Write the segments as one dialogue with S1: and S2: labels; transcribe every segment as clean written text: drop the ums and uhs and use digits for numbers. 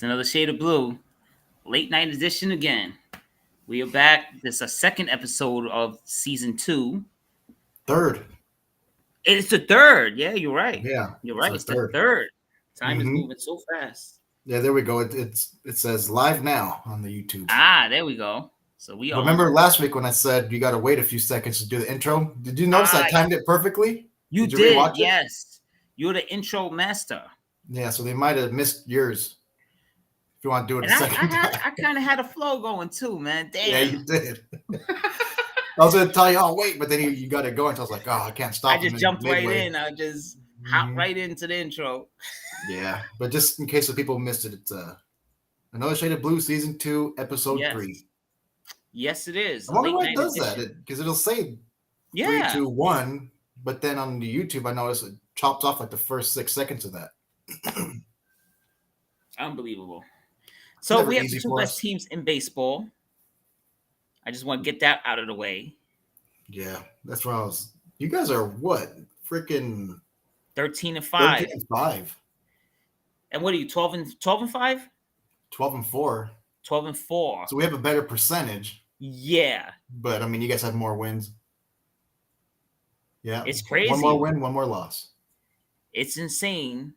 S1: It's another shade of blue. Late night edition again. We are back. This is a second episode of season 2.
S2: Third.
S1: It's the third. Yeah, you're right.
S2: Yeah,
S1: You're
S2: it's
S1: right.
S2: our
S1: It's the
S2: third.
S1: third. Time is
S2: Mhm.
S1: moving so fast.
S2: Yeah, there we go. It says live now on the YouTube.
S1: There we go. So we are.
S2: Remember last week when I said you got to wait a few seconds to do the intro? Did you notice I timed it perfectly?
S1: You
S2: did.
S1: Rewatch it? Yes. You're the intro master.
S2: Yeah, so they might have missed yours. If you want to do it a second time.
S1: I kind of had a flow going too, man. Damn.
S2: Yeah, you did. I was going to tell you, oh, wait, but then you got it going. So I was like, oh, I can't stop.
S1: I just jumped right in. I just hopped right into the intro.
S2: Yeah, but just in case the people missed it, it's Another Shade of Blue, Season 2, Episode 3.
S1: Yes, it is.
S2: I wonder why it does that. Because it'll say 3, 2, 1, but then on the YouTube, I noticed it chops off like the first 6 seconds of that.
S1: Unbelievable. So we have the two best teams in baseball. I just want to get that out of the way.
S2: Yeah, that's where I was. You guys are what? Freaking
S1: 13-5.
S2: 13-5.
S1: And what are you? 12-5?
S2: 12-4.
S1: 12-4.
S2: So we have a better percentage.
S1: Yeah.
S2: But I mean, you guys have more wins. Yeah.
S1: It's crazy.
S2: One more win, one more loss.
S1: It's insane.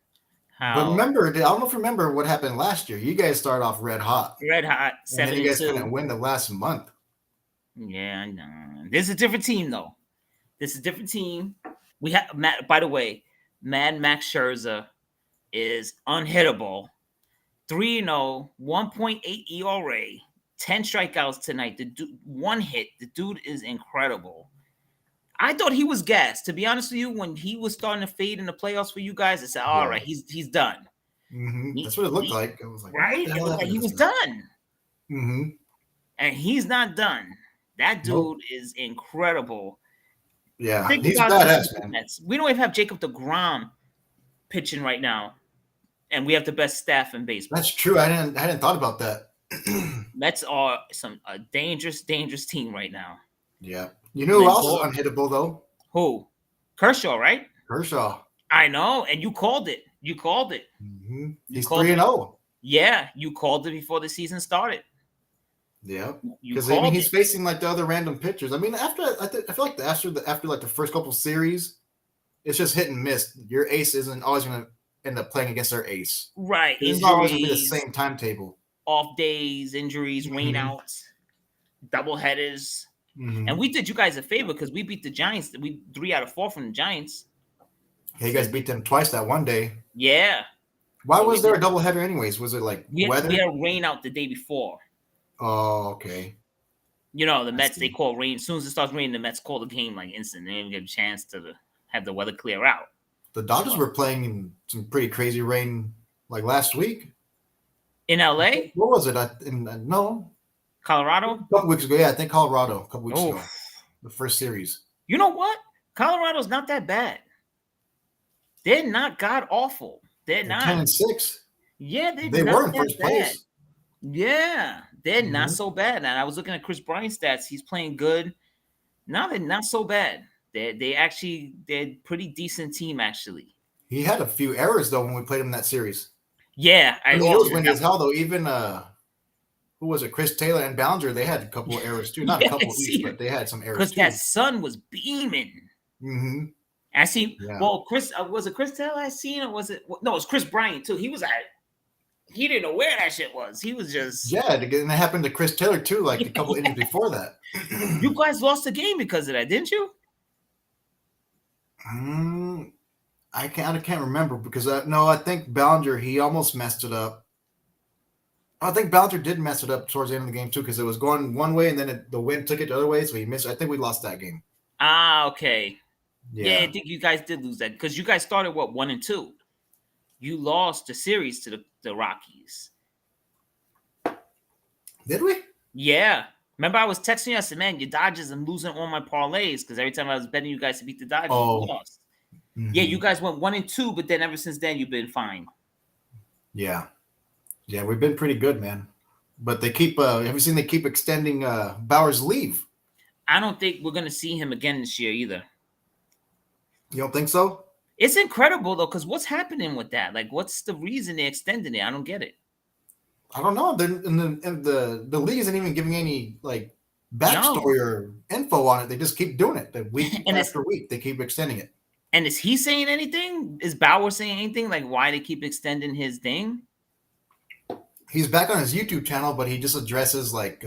S2: But remember, I don't know if you remember what happened last year. You guys started off red hot.
S1: 7-2.
S2: And then you guys couldn't win the last month.
S1: Yeah, I know. This is a different team, though. This is a different team. We have Matt. By the way, Mad Max Scherzer is unhittable. 3-0, 1.8 ERA, 10 strikeouts tonight. The dude, 1 hit. The dude is incredible. I thought he was gassed. To be honest with you, when he was starting to fade in the playoffs for you guys, I said, all right, he's done.
S2: Mm-hmm. That's what it looked like. It was like,
S1: right? It looked like he was done.
S2: Mm-hmm.
S1: And he's not done. That dude is incredible.
S2: Yeah, he's badass, man.
S1: We don't even have Jacob deGrom pitching right now, and we have the best staff in baseball.
S2: That's true. I hadn't thought about that.
S1: Mets are a dangerous team right now.
S2: Yeah. You know who else is unhittable, though?
S1: Who? Kershaw, right?
S2: Kershaw.
S1: I know, and you called it.
S2: Mm-hmm. He's 3-0.
S1: Yeah, you called it before the season started.
S2: Yeah, because I mean he's facing like the other random pitchers. I mean, I feel like after the first couple series, it's just hit and miss. Your ace isn't always going to end up playing against their ace,
S1: right?
S2: It's always going to be the same timetable.
S1: Off days, injuries, rainouts, double headers, and we did you guys a favor because we beat the Giants. We 3 out of 4 from the Giants.
S2: Yeah, you guys beat them twice that one day.
S1: Yeah.
S2: Why was there a double header anyways? Was it like weather?
S1: We had rain out the day before.
S2: Oh, okay.
S1: You know, the Mets, they call rain. As soon as it starts raining, the Mets call the game like instant. They didn't get a chance to have the weather clear out.
S2: The Dodgers were playing in some pretty crazy rain like last week.
S1: In LA?
S2: What was it? No.
S1: Colorado?
S2: A couple weeks ago. Yeah, I think Colorado a couple weeks ago. The first series.
S1: You know what? Colorado's not that bad. They're not god awful. They're not.
S2: 10-6.
S1: Yeah,
S2: they were in first place.
S1: Yeah, they're not so bad. And I was looking at Chris Bryant's stats. He's playing good. No, they're not so bad. They're pretty decent team, actually.
S2: He had a few errors, though, when we played him in that series.
S1: Yeah.
S2: It was windy as hell, though. Even, who was it? Chris Taylor and Ballinger, they had a couple of errors, too. Not a couple each, but they had some errors, too.
S1: Because that sun was beaming.
S2: Mm-hmm.
S1: I see. Yeah. Well, was it Chris Taylor I seen, or was it? No, it was Chris Bryant too. He didn't know where that shit was. He was just
S2: and it happened to Chris Taylor too, like a couple innings before that.
S1: You guys lost the game because of that, didn't you?
S2: I can't remember because I think Ballinger he almost messed it up. I think Ballinger did mess it up towards the end of the game too because it was going one way and then the wind took it the other way, so he missed. I think we lost that game.
S1: Okay. Yeah, I think you guys did lose that because you guys started 1-2. You lost the series to the Rockies.
S2: Did we?
S1: Yeah. Remember, I was texting you. I said, "Man, your Dodgers are losing all my parlays because every time I was betting you guys to beat the Dodgers, you lost." Mm-hmm. Yeah, you guys went 1-2, but then ever since then, you've been fine.
S2: Yeah, we've been pretty good, man. But they keep. Have you seen they keep extending Bauer's leave?
S1: I don't think we're gonna see him again this year either.
S2: You don't think so?
S1: It's incredible though, because what's happening with that? Like, what's the reason they extended it? I don't get it.
S2: I don't know. The league isn't even giving any like
S1: No.
S2: backstory or info on it. They just keep doing it. The week
S1: And
S2: after week, they keep extending it.
S1: is he saying anything? Is Bauer saying anything like why they keep extending his thing?
S2: He's back on his YouTube channel, but he just addresses like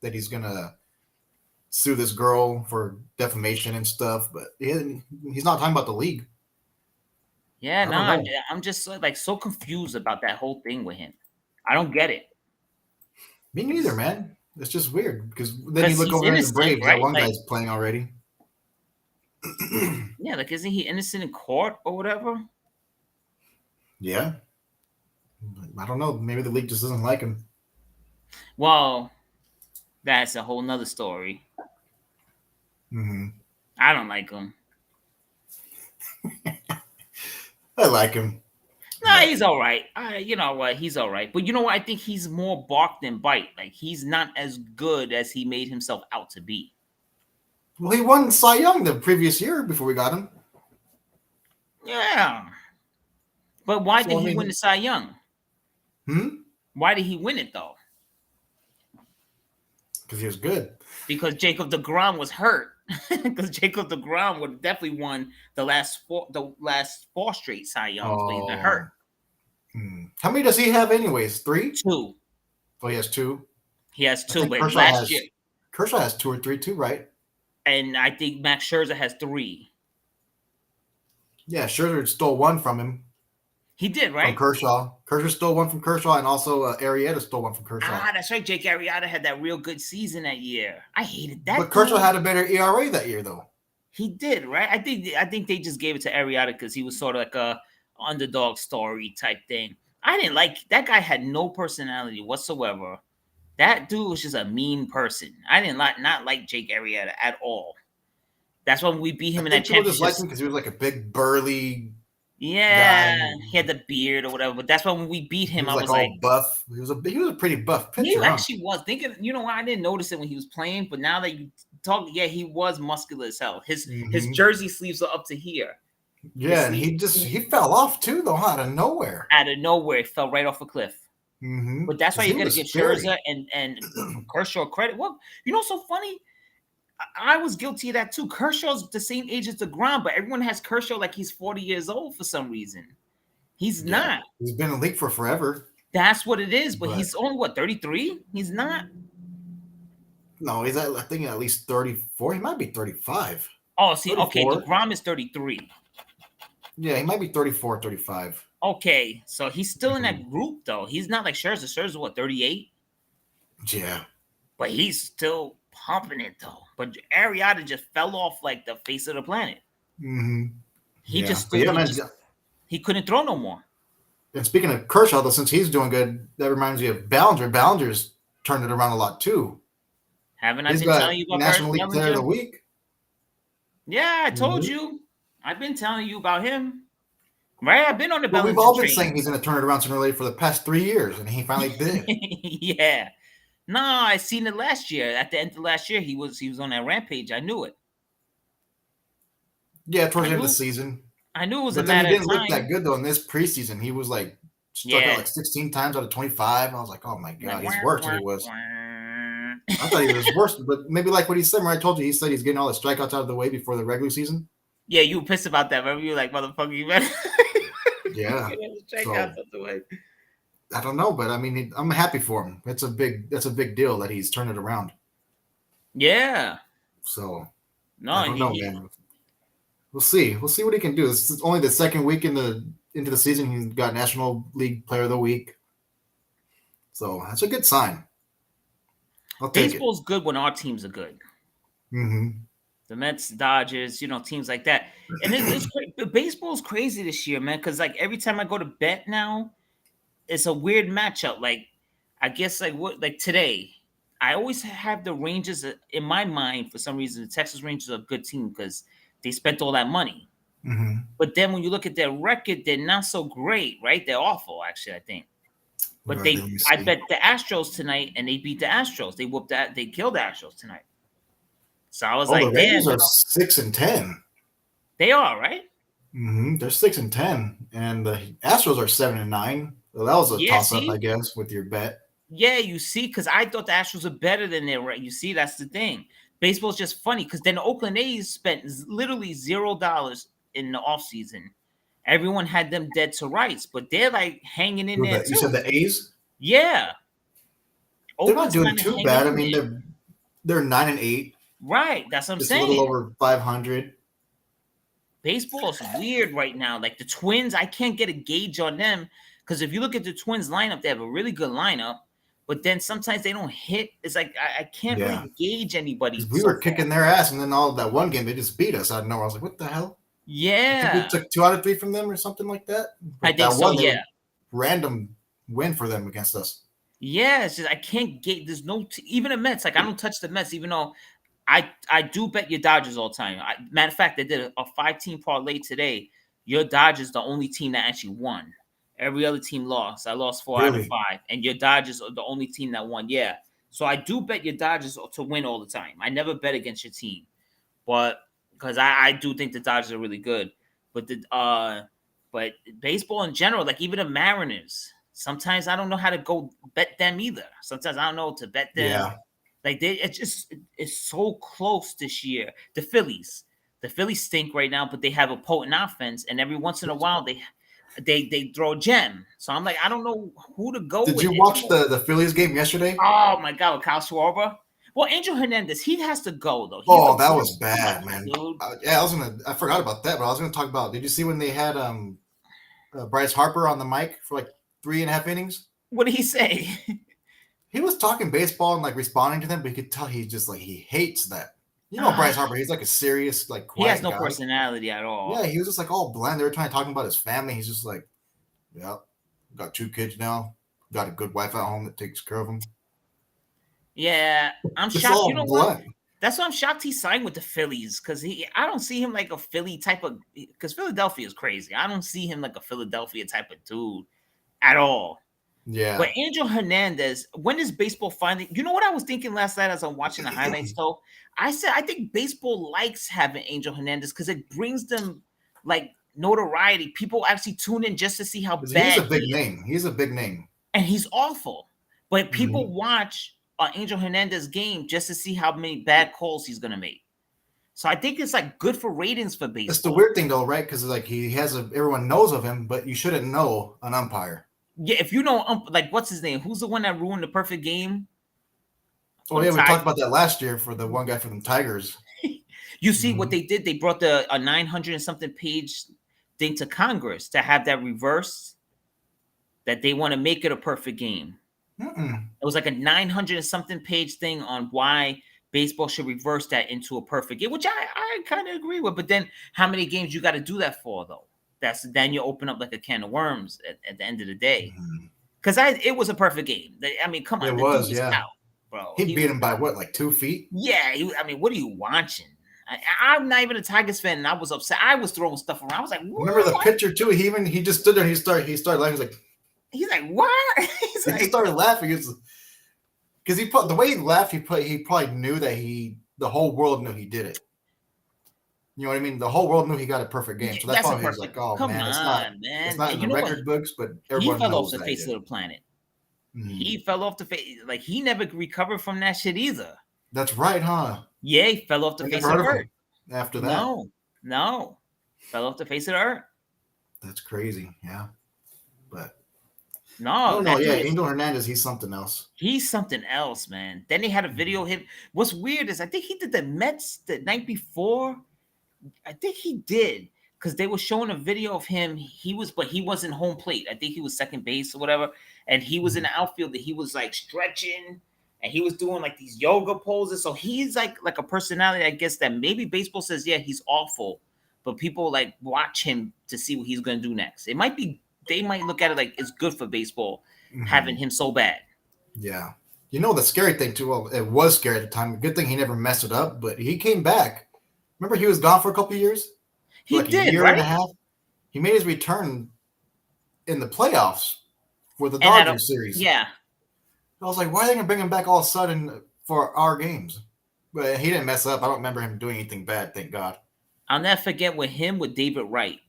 S2: that he's gonna sue this girl for defamation and stuff. But he's not talking about the league.
S1: Yeah,
S2: I
S1: no,
S2: don't know.
S1: I'm just like so confused about that whole thing with him. I don't get it.
S2: Me neither, man. It's just weird because then you
S1: Because
S2: look
S1: he's
S2: over there in the
S1: innocent,
S2: Braves. That
S1: right?
S2: one
S1: Like,
S2: guy's playing already.
S1: yeah, like isn't he innocent in court or whatever?
S2: Yeah. I don't know. Maybe the league just doesn't like him.
S1: Well, that's a whole nother story.
S2: Mm-hmm.
S1: I don't like him.
S2: I like him.
S1: Nah, he's all right. You know what? He's all right. But you know what? I think he's more bark than bite. Like he's not as good as he made himself out to be.
S2: Well, he won Cy Young the previous year before we got him.
S1: Yeah. But why
S2: So,
S1: did
S2: I
S1: he
S2: mean-
S1: win the Cy Young? Why did he win it though?
S2: Because he was good.
S1: Because Jacob DeGrom was hurt. Because Jacob DeGrom would have definitely won the last four straight Cy Youngs, but he's been hurt.
S2: How many does he have anyways? 3?
S1: 2.
S2: Oh, he has 2.
S1: He has
S2: I
S1: 2,
S2: think
S1: but
S2: Kershaw
S1: last year.
S2: Kershaw has 2 or 3 too, right?
S1: And I think Max Scherzer has 3.
S2: Yeah, Scherzer stole 1 from him.
S1: He did,
S2: From
S1: right?
S2: Kershaw. Kershaw stole 1 from Kershaw, and also Arrieta stole 1 from Kershaw.
S1: Ah, that's right. Jake Arrieta had that real good season that year. I hated that.
S2: But Kershaw
S1: dude.
S2: had a better ERA that year, though.
S1: He did, right? I think they just gave it to Arrieta because he was sort of like a underdog story type thing. I didn't like that guy. Had no personality whatsoever. That dude was just a mean person. I didn't not like Jake Arrieta at all. That's when we beat him in that
S2: People just
S1: championship.
S2: liked him because he was like a big burly.
S1: Yeah,
S2: guy.
S1: he had the beard or whatever. But that's when we beat him.
S2: He was
S1: I
S2: like
S1: was
S2: all
S1: like,
S2: buff. He was a pretty buff pitcher.
S1: he
S2: huh?
S1: actually was thinking. You know what? I didn't notice it when he was playing, but now that you talk, yeah, he was muscular as hell. His jersey sleeves are up to here.
S2: Yeah, and he fell off too, though, out of nowhere.
S1: Out of nowhere, it fell right off a cliff.
S2: Mm-hmm.
S1: But that's why you got to give Scherzer
S2: scary.
S1: and Kershaw credit. Well, you know, so funny. I was guilty of that too. Kershaw's the same age as DeGrom, but everyone has Kershaw like he's 40 years old for some reason. He's not.
S2: He's been in the league for forever.
S1: That's what it is. But he's only what 33. He's not.
S2: No, he's I think at least 34. He might be 35.
S1: Oh, see,
S2: 34.
S1: okay, DeGrom is 33.
S2: Yeah, he might be 34, 35.
S1: Okay, so he's still in that group though. He's not like Scherzer. Scherzer's what 38.
S2: Yeah,
S1: but he's still pumping it though. But Arrieta just fell off like the face of the planet.
S2: Mm-hmm.
S1: He he couldn't throw no more.
S2: And speaking of Kershaw, though, since he's doing good, that reminds me of Ballinger. Ballinger's turned it around a lot too.
S1: Haven't I been telling you about
S2: National League Player of the Week?
S1: Yeah, I told you. I've been telling you about him. Right? I've been on the Bellinger
S2: We've all been
S1: train.
S2: saying he's going to turn it around sooner or later for the past 3 years, and he finally did.
S1: Yeah. No, I seen it last year. At the end of last year, he was on that rampage. I knew it.
S2: Yeah, towards the end of the season.
S1: I knew it was
S2: but
S1: a matter of time.
S2: He didn't look that good though in this preseason. He was like struck out like 16 times out of 25. I was like, oh my god, he's worse than he was. I thought he was worse, but maybe like what he said. Where I told you, he said he's getting all the strikeouts out of the way before the regular season.
S1: Yeah, you were pissed about that. Remember, you were like, motherfucker, you better.
S2: Yeah.
S1: Strikeouts out the way.
S2: I don't know, but I mean, I'm happy for him. That's a big deal that he's turned it around.
S1: Yeah.
S2: So
S1: no,
S2: I don't know, man. We'll see. We'll see what he can do. This is only the second week into the season. He's got National League Player of the Week. So that's a good sign.
S1: Baseball's good when our teams are good.
S2: Mm-hmm.
S1: The Mets, Dodgers, teams like that. And baseball's crazy this year, man, because like every time I go to bet now, it's a weird matchup. Like, I guess like today, I always have the Rangers in my mind for some reason. The Texas Rangers are a good team because they spent all that money.
S2: Mm-hmm.
S1: But then when you look at their record, they're not so great, right? They're awful, actually, I think. But I bet the Astros tonight, and they beat the Astros. They whooped that. They killed the Astros tonight. So I was like,
S2: the Rangers are 6-10.
S1: They are, right?
S2: Mm-hmm. They're 6-10, and the Astros are 7-9. Well, that was a
S1: Yeah,
S2: toss-up, I
S1: see?
S2: guess, with your bet.
S1: Yeah, you see, because I thought the Astros are better than they were. You see, that's the thing. Baseball's just funny because then the Oakland A's spent literally $0 in the offseason. Everyone had them dead to rights, but they're like hanging in
S2: Who
S1: there
S2: that? You said
S1: too.
S2: the A's?
S1: Yeah.
S2: They're not
S1: Oakland's
S2: doing
S1: kind of
S2: too
S1: hanging
S2: bad. I
S1: in
S2: mean,
S1: there.
S2: they're 9-8,
S1: Right. That's what I'm
S2: just a little
S1: saying.
S2: over 500.
S1: Baseball's weird right now. Like the Twins, I can't get a gauge on them because if you look at the Twins lineup, they have a really good lineup, but then sometimes they don't hit. It's like I can't
S2: Yeah,
S1: really gauge anybody
S2: because we
S1: so
S2: were
S1: far.
S2: kicking their ass, and then all of that one game they just beat us out of nowhere. I was like, what the hell? I think we
S1: Yeah,
S2: took 2 out of 3 from them or something like that.
S1: I
S2: But
S1: think
S2: that
S1: so.
S2: one, they
S1: Yeah.
S2: were random win for them against us.
S1: Yeah, it's just I can't get. There's no even the Mets. Like I don't touch the Mets, even though I do bet your Dodgers all the time. Matter of fact, I did a 5-team parlay today. Your Dodgers the only team that actually won. Every other team lost. I lost 4 out of
S2: Really?
S1: 5, and your Dodgers are the only team that won. Yeah, so I do bet your Dodgers to win all the time. I never bet against your team, but because I do think the Dodgers are really good. But but baseball in general, like even the Mariners, sometimes I don't know how to go bet them either. Sometimes I don't know to bet them.
S2: Yeah.
S1: Like it's so close this year. The Phillies stink right now, but they have a potent offense, and every once in a while they throw a gem. So I'm like, I don't know who to go
S2: Did
S1: with
S2: you watch
S1: anymore.
S2: the Phillies game yesterday?
S1: Oh my god, with Kyle Schwarber. Well, Angel Hernandez, he has to go though. He's the
S2: Oh, that was
S1: worst
S2: bad,
S1: lucky
S2: man.
S1: dude.
S2: Yeah, I forgot about that, but I was gonna talk about. Did you see when they had Bryce Harper on the mic for like 3.5 innings?
S1: What did he say?
S2: He was talking baseball and like responding to them, but you could tell he just like he hates that. You know, Bryce
S1: Ah,
S2: Harper, he's like a serious, like
S1: he has
S2: quiet
S1: no
S2: guy.
S1: personality at
S2: Yeah,
S1: all.
S2: he was just like all bland. They were trying to talk about his family. He's just like, yeah, got 2 kids now. Got a good wife at home that takes care of them.
S1: Yeah, I'm
S2: Just
S1: shocked. You
S2: all
S1: know what?
S2: blunt.
S1: That's why I'm shocked he signed with the Phillies because I don't see him like a Philly type of because Philadelphia is crazy. I don't see him like a Philadelphia type of dude at all. But
S2: Yeah.
S1: Angel Hernandez, when is baseball finally? You know what I was thinking last night as I'm watching the highlights, though? I said I think baseball likes having Angel Hernandez because it brings them like notoriety. People actually tune in just to see how
S2: Because he is a
S1: bad
S2: big
S1: he is,
S2: name. He's a big name.
S1: and he's awful. But people
S2: Mhm.
S1: watch Angel Hernandez game just to see how many bad calls he's gonna make. So I think it's like good for ratings for
S2: That's the
S1: baseball.
S2: weird thing, though, right? Because like he has everyone knows of him, but you shouldn't know an umpire.
S1: Yeah, if you know, like what's his name? Who's the one that ruined the perfect game for
S2: Oh
S1: the
S2: yeah, we talked
S1: Tigers?
S2: about that last year for the one guy for the Tigers.
S1: You see what
S2: Mhm.
S1: they did? They brought a 900 and something page thing to Congress to have that reverse. That they want to make it a perfect game.
S2: Mm-mm.
S1: It was like a 900 and something page thing on why baseball should reverse that into a perfect game, which I kind of agree with. But then, how many games you got to do that for though? That's then you open up like a can of worms at the end of the day.
S2: Mhm.
S1: Because it was a perfect game. I mean, come
S2: It
S1: on, the dude
S2: was,
S1: was
S2: yeah.
S1: out, bro.
S2: He
S1: He
S2: beat
S1: was
S2: him by
S1: out.
S2: what, like 2 feet?
S1: Yeah, I mean, what are you watching? I'm not even a Tigers fan, and I was upset. I was throwing stuff around. I was like,
S2: Remember the
S1: "What?"
S2: pitcher too? He just stood there. He started laughing. He's like
S1: He's like, "What?" He's
S2: he just
S1: like,
S2: started laughing. Because he put the way he laughed, he probably knew that the whole world knew he did it. You know what I mean? The whole world knew he got a perfect game.
S1: yeah,
S2: So that's
S1: "That's a
S2: why he was like,
S1: perfect."
S2: "Oh
S1: Come
S2: man,
S1: on,
S2: it's
S1: man.
S2: not in
S1: And you
S2: the
S1: know what?
S2: record books, but
S1: He
S2: everyone
S1: fell off
S2: knows
S1: the
S2: that he
S1: face
S2: did."
S1: of the planet.
S2: Mhm.
S1: He fell off the face. Like he never recovered from that shit either.
S2: That's right, huh?
S1: Yeah, he fell off the
S2: I never
S1: face of
S2: heard
S1: the
S2: of
S1: earth.
S2: him after that.
S1: No, no, fell off the face of the earth.
S2: That's crazy. Yeah, but I
S1: No,
S2: don't know.
S1: that
S2: Yeah,
S1: dude is
S2: Angel Hernandez, he's something else.
S1: he's something else, man. Then they had a video
S2: Mhm.
S1: of him. What's weird is I think he did the Mets the night before. I think he did because they were showing a video of him. But he wasn't home plate. I think he was second base or whatever. And he was in
S2: Mhm.
S1: the outfield that he was like stretching and he was doing like these yoga poses. So he's like a personality, I guess, that maybe baseball says, yeah, he's awful, but people like watch him to see what he's gonna do next. It might be they might look at it like it's good for baseball having
S2: Mhm.
S1: him so bad.
S2: Yeah. You know the scary thing too. Well, it was scary at the time. Good thing he never messed it up, but he came back. Remember, he was gone for a couple of years, for
S1: He
S2: like a
S1: did,
S2: year and a
S1: right?
S2: half. He made his return in the playoffs for the
S1: And at a
S2: Dodgers series.
S1: yeah,
S2: I was like, why are they gonna bring him back all of a sudden for our games? But he didn't mess up. I don't remember him doing anything bad, thank God.
S1: I'll never forget with him with David Wright.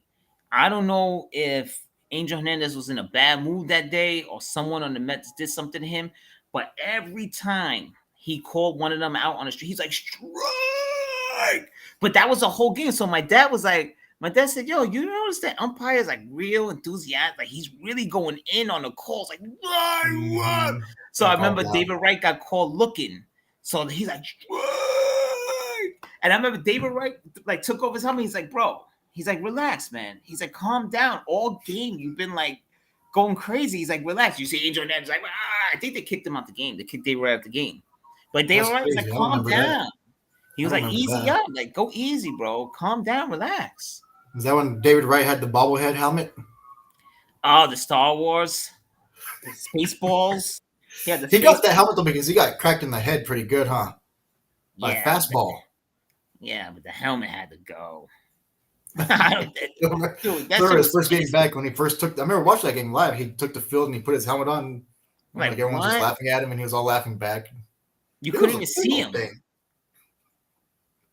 S1: I don't know if Angel Hernandez was in a bad mood that day, or someone on the Mets did something to him. But every time he called one of them out on the street, he's like, strike. But that was a whole game. So my dad said, yo, you notice that umpire is like real enthusiastic. Like he's really going in on the calls. Like, what? So I remember David Wright got called looking. So he's like, strike. And I remember David Wright like took over his helmet. He's like, bro. He's like, relax, man. He's like, calm down. All game, you've been like going crazy. He's like, relax. You see Angel Hernandez like, I think they kicked him out the game. They kicked David Wright out the game. But David Wright was like, calm down. He was like, easy up. Like, go easy, bro. Calm down, relax.
S2: Is that when David Wright had the bobblehead helmet?
S1: Oh, the Star Wars, the Spaceballs.
S2: He got that helmet though because he got cracked in the head pretty good, huh? By a fastball.
S1: But the helmet had to go.
S2: Dude, his first game back when he first took. I remember watching that game live. He took the field and he put his helmet on. Like everyone was just laughing at him, and he was all laughing back.
S1: You couldn't even see him.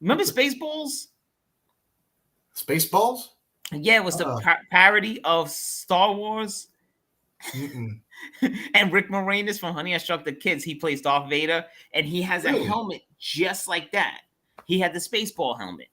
S1: Remember Spaceballs?
S2: Spaceballs?
S1: Yeah, it was the parody of Star Wars. And Rick Moranis from Honey, I Shrunk the Kids. He plays Darth Vader, and he has a helmet just like that. He had the Spaceball helmet.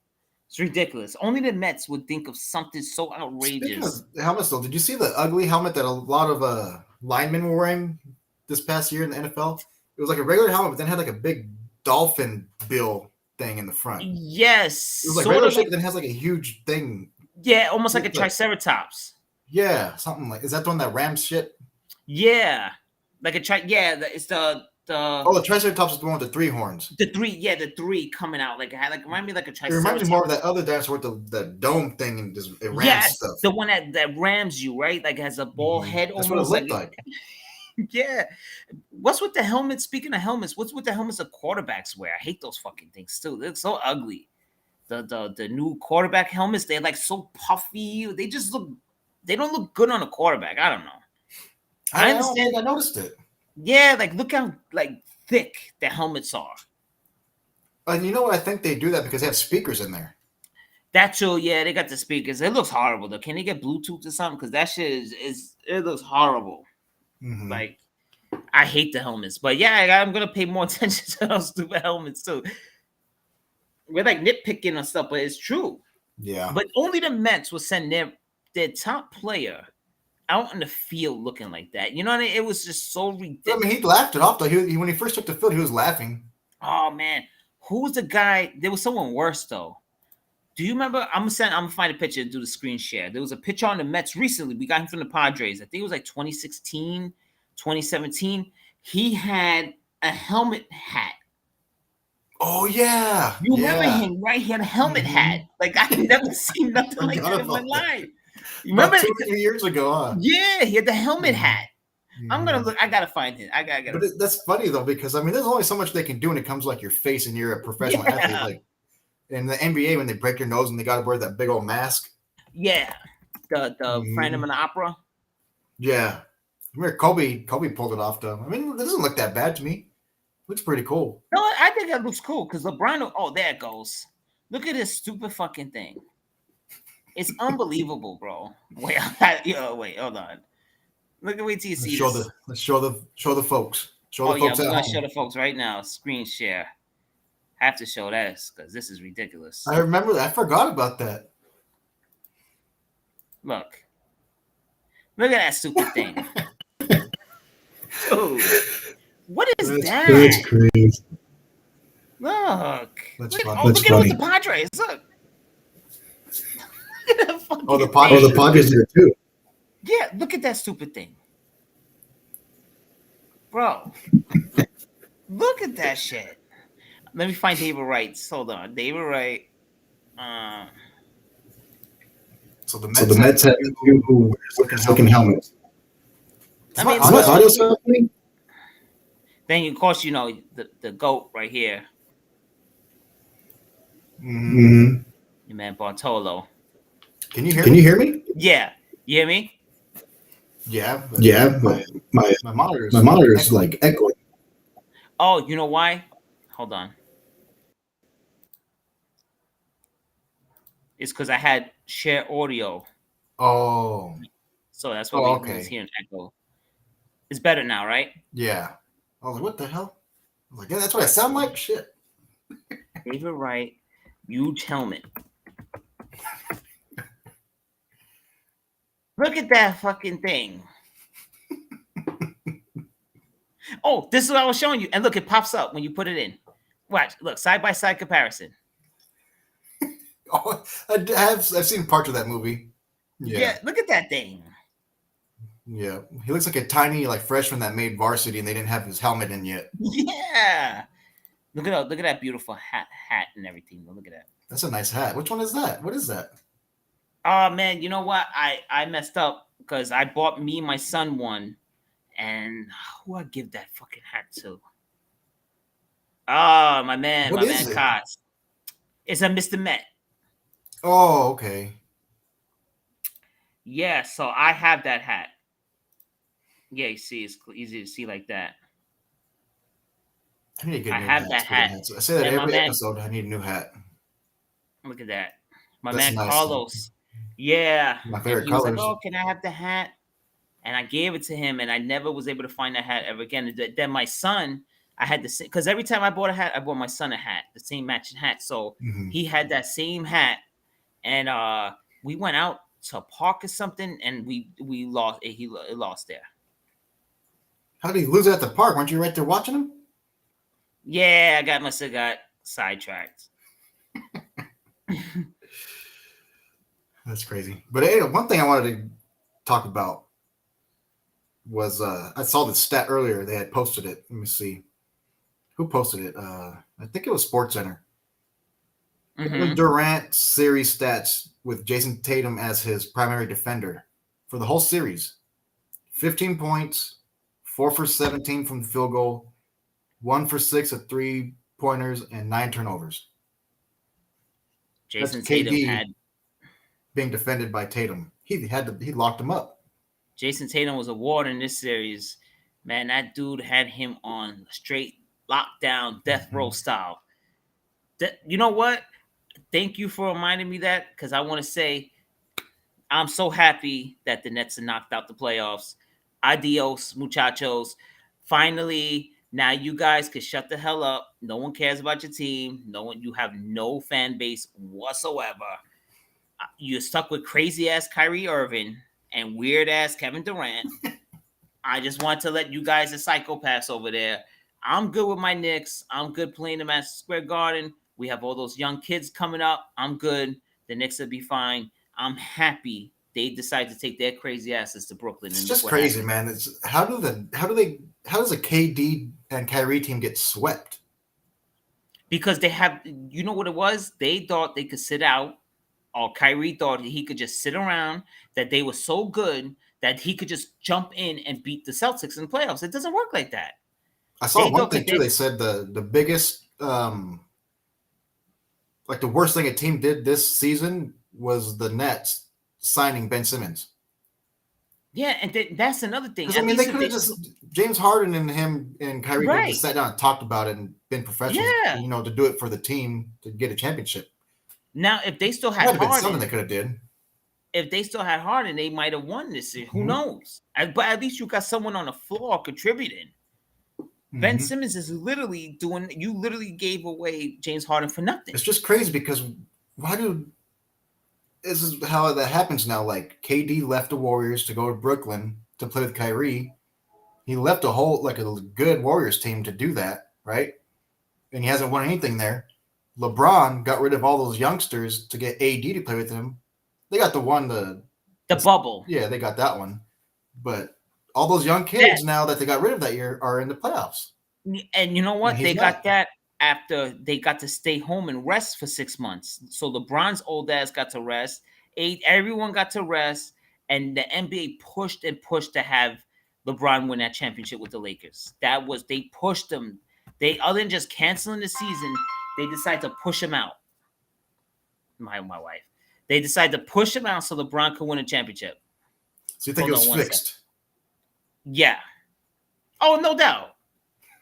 S1: It's ridiculous. Only the Mets would think of something so outrageous.
S2: Speaking of helmets, though, did you see the ugly helmet that a lot of linemen were wearing this past year in the NFL? It was like a regular helmet, but then had like a big dolphin bill thing in the front.
S1: Yes.
S2: It was like regular shape, but then has like a huge thing.
S1: Yeah, almost like a Triceratops.
S2: Yeah, something like. Is that the one that rams shit?
S1: Yeah, like it's the.
S2: The Triceratops is the one with the 3 horns.
S1: The three coming out like it had like remind me like a Triceratops.
S2: It reminds me more of that other dinosaur with the dome thing and just it rams stuff.
S1: The one that rams you, right? Like has a ball head.
S2: That's almost what it looked like.
S1: Yeah. What's with the helmets? Speaking of helmets, what's with the helmets the quarterbacks wear? I hate those fucking things too. They're so ugly. The new quarterback helmets, they're like so puffy. They don't look good on a quarterback. I don't know.
S2: I understand. I noticed it.
S1: Yeah, like look how like thick the helmets are.
S2: And you know what? I think they do that because they have speakers in there.
S1: That too, yeah, they got the speakers. It looks horrible though. Can they get Bluetooth or something? Because that shit it looks horrible. Mm-hmm. Like I hate the helmets, but yeah, I'm gonna pay more attention to those stupid helmets too. We're like nitpicking on stuff, but it's true.
S2: Yeah.
S1: But only the Mets will send their top player out in the field looking like that. You know what I mean? It was just so ridiculous.
S2: I mean, he laughed it off though. When he first took the field, he was laughing.
S1: Oh man, who's the guy? There was someone worse though. Do you remember? I'm gonna find a picture and do the screen share. There was a picture on the Mets recently. We got him from the Padres. I think it was like 2016, 2017. He had a helmet hat.
S2: Oh yeah,
S1: you remember him, right? He had a helmet hat. Like I never seen nothing like that in my life. You remember
S2: 2 or 3 years ago? Huh?
S1: Yeah, he had the helmet hat. I'm gonna look. I gotta find it. I gotta.
S2: But that's funny though because I mean, there's only so much they can do when it comes to like your face and you're a professional athlete. Like in the NBA, when they break your nose and they got to wear that big old mask.
S1: Yeah, the Phantom of the Opera.
S2: Yeah, I remember Kobe pulled it off though. I mean, it doesn't look that bad to me. Looks pretty cool.
S1: No, I think that looks cool because LeBron. Oh, there it goes. Look at this stupid fucking thing. It's unbelievable, bro. Wait, hold on. Wait till you see this.
S2: Let's show the folks. Show the folks.
S1: We're gonna show the folks right now. Screen share. Have to show this because this is ridiculous.
S2: I remember that. I forgot about that.
S1: Look at that stupid thing. Dude, what is that?
S3: That's crazy.
S1: Look.
S2: That's
S1: look
S2: funny.
S1: Look at it with the Padres. Look.
S2: The Padres did it too.
S1: Yeah, look at that stupid thing. Bro. Look at that shit. Let me find David Wright. Hold on. David Wright.
S2: So the Mets have two looking helmets.
S1: I mean,
S2: what audio stuff happening?
S1: Then of course you know the GOAT right here.
S2: Mm-hmm.
S1: Your man Bartolo.
S2: Can you hear me?
S1: Yeah. You hear me?
S2: Yeah.
S3: But
S2: my monitor is like echoing.
S1: Oh, you know why? Hold on. It's because I had share audio.
S2: Oh.
S1: so that's why
S2: Oh,
S1: we was
S2: okay.
S1: hearing echo. It's better now, right?
S2: Yeah. I was like, what the hell? I was like, yeah, that's what I sound like? Shit.
S1: David Wright, huge helmet. Look at that fucking thing. Oh, this is what I was showing you. And look, it pops up when you put it in. Watch, look, side by side comparison.
S2: Oh, I've seen parts of that movie.
S1: Yeah, look at that thing.
S2: Yeah. He looks like a tiny like freshman that made varsity and they didn't have his helmet in yet.
S1: Yeah. Look at that beautiful hat and everything. Look at that.
S2: That's a nice hat. Which one is that? What is that?
S1: Oh man, you know what? I messed up because I bought me and my son one, and who I give that fucking hat to? Oh, my man,
S2: What is it?
S1: Kaz. It's a Mr. Met.
S2: Oh, okay.
S1: Yeah, so I have that hat. Yeah, you see, it's easy to see like that.
S2: I need to get
S1: I
S2: new
S1: have
S2: hats.
S1: that hat.
S2: I say that
S1: And my
S2: every
S1: man,
S2: episode. I need a new hat.
S1: look at that. My
S2: That's
S1: man
S2: nice.
S1: Carlos. Yeah.
S2: My
S1: And
S2: favorite
S1: he was like,
S2: colors.
S1: oh, can I have the hat? And I gave it to him, and I never was able to find that hat ever again. Then my son, I had the same, because every time I bought a hat, I bought my son a hat, the same matching hat. So he had that same hat, and we went out to a park or something, and we lost. He lost there.
S2: How did he lose it at the park? Weren't you right there watching him?
S1: Yeah, must have got sidetracked.
S2: That's crazy. But hey, one thing I wanted to talk about was I saw the stat earlier. They had posted it. Let me see. Who posted it? I think it was SportsCenter. Kevin Durant series stats with Jason Tatum as his primary defender for the whole series. 15 points, 4 for 17 from the field goal, 1 for 6 at 3-pointers, and 9 turnovers.
S1: Jason
S2: That's
S1: Tatum
S2: KD
S1: had
S2: being defended by Tatum. He locked him up.
S1: Jason Tatum was a warden in this series. Man, that dude had him on straight lockdown, death row style. You know what? Thank you for reminding me that, because I want to say I'm so happy that the Nets are knocked out the playoffs. Adios, muchachos. Finally, now you guys can shut the hell up. No one cares about your team. You have no fan base whatsoever. You're stuck with crazy ass Kyrie Irving and weird ass Kevin Durant. I just want to let you guys as psychopaths over there. I'm good with my Knicks. I'm good playing them at Square Garden. We have all those young kids coming up. I'm good. The Knicks will be fine. I'm happy they decide to take their crazy asses to Brooklyn.
S2: It's just crazy, man. It's how does a KD and Kyrie team get swept?
S1: Because they have, you know what it was? They thought they could sit out, or Kyrie thought he could just sit around, that they were so good that he could just jump in and beat the Celtics in the playoffs. It doesn't work like that.
S2: I saw one thing too. They said the biggest, like the worst thing a team did this season was the Nets signing Ben Simmons.
S1: Yeah, and that's another thing.
S2: I mean, they could have just James Harden and him and Kyrie could have just sat down and talked about it and been professionals.
S1: Yeah.
S2: You know, to do it for the team to get a championship.
S1: Now, if they still had
S2: Harden, something they could have did.
S1: If they still had Harden, they might have won this year. Who knows? But at least you got someone on the floor contributing. Ben Simmons is literally doing. You literally gave away James Harden for nothing.
S2: It's just crazy because this is how that happens now. Like KD left the Warriors to go to Brooklyn to play with Kyrie. He left a good Warriors team to do that, right? And he hasn't won anything there. LeBron got rid of all those youngsters to get AD to play with him. They got the
S1: bubble.
S2: Yeah, they got that one. But all those young kids now that they got rid of that year are in the playoffs.
S1: And you know what? They got that after they got to stay home and rest for 6 months. So LeBron's old ass got to rest. Everyone got to rest. And the NBA pushed and pushed to have LeBron win that championship with the Lakers. They pushed him. They, other than just canceling the season, they decided to push him out. My wife. They decided to push him out so LeBron could win a championship.
S2: So you think it was fixed?
S1: Yeah. Oh, no doubt.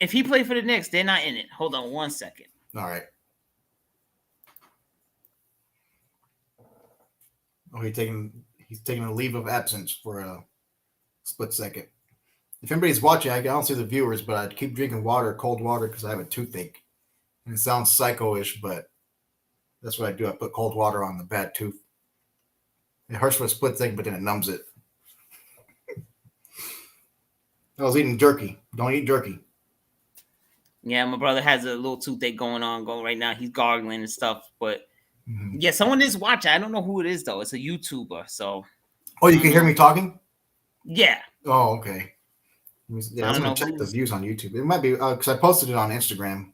S1: If he played for the Knicks, they're not in it. Hold on 1 second.
S2: All right. Oh, he's taking a leave of absence for split second. If anybody's watching, I don't see the viewers, but I keep drinking water, cold water, because I have a toothache. And it sounds psycho-ish, but that's what I do. I put cold water on the bad tooth. It hurts for a split second, but then it numbs it. I was eating jerky. Don't eat jerky.
S1: Yeah, my brother has a little toothache going right now. He's gargling and stuff. But yeah, someone is watching. I don't know who it is though. It's a YouTuber. So.
S2: Oh, you can hear me talking?
S1: Yeah.
S2: Oh, okay. Yeah, I was gonna check the views on YouTube. It might be because I posted it on Instagram.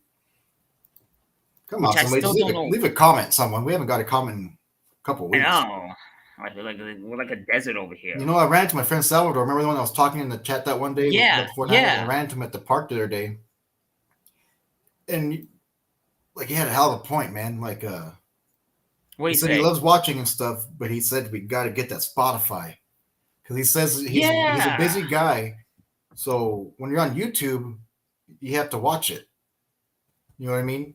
S2: Come on, somebody, leave a comment. Someone, we haven't got a comment in a couple of weeks.
S1: I feel like we're like a desert over here.
S2: You know, I ran into my friend Salvador. Remember the one I was talking in the chat that one day?
S1: Yeah,
S2: I ran into him at the park the other day, and like he had a hell of a point, man. Like, he said he loves watching and stuff, but he said we got to get that Spotify because he says he's a busy guy. So when you're on YouTube, you have to watch it. You know what I mean?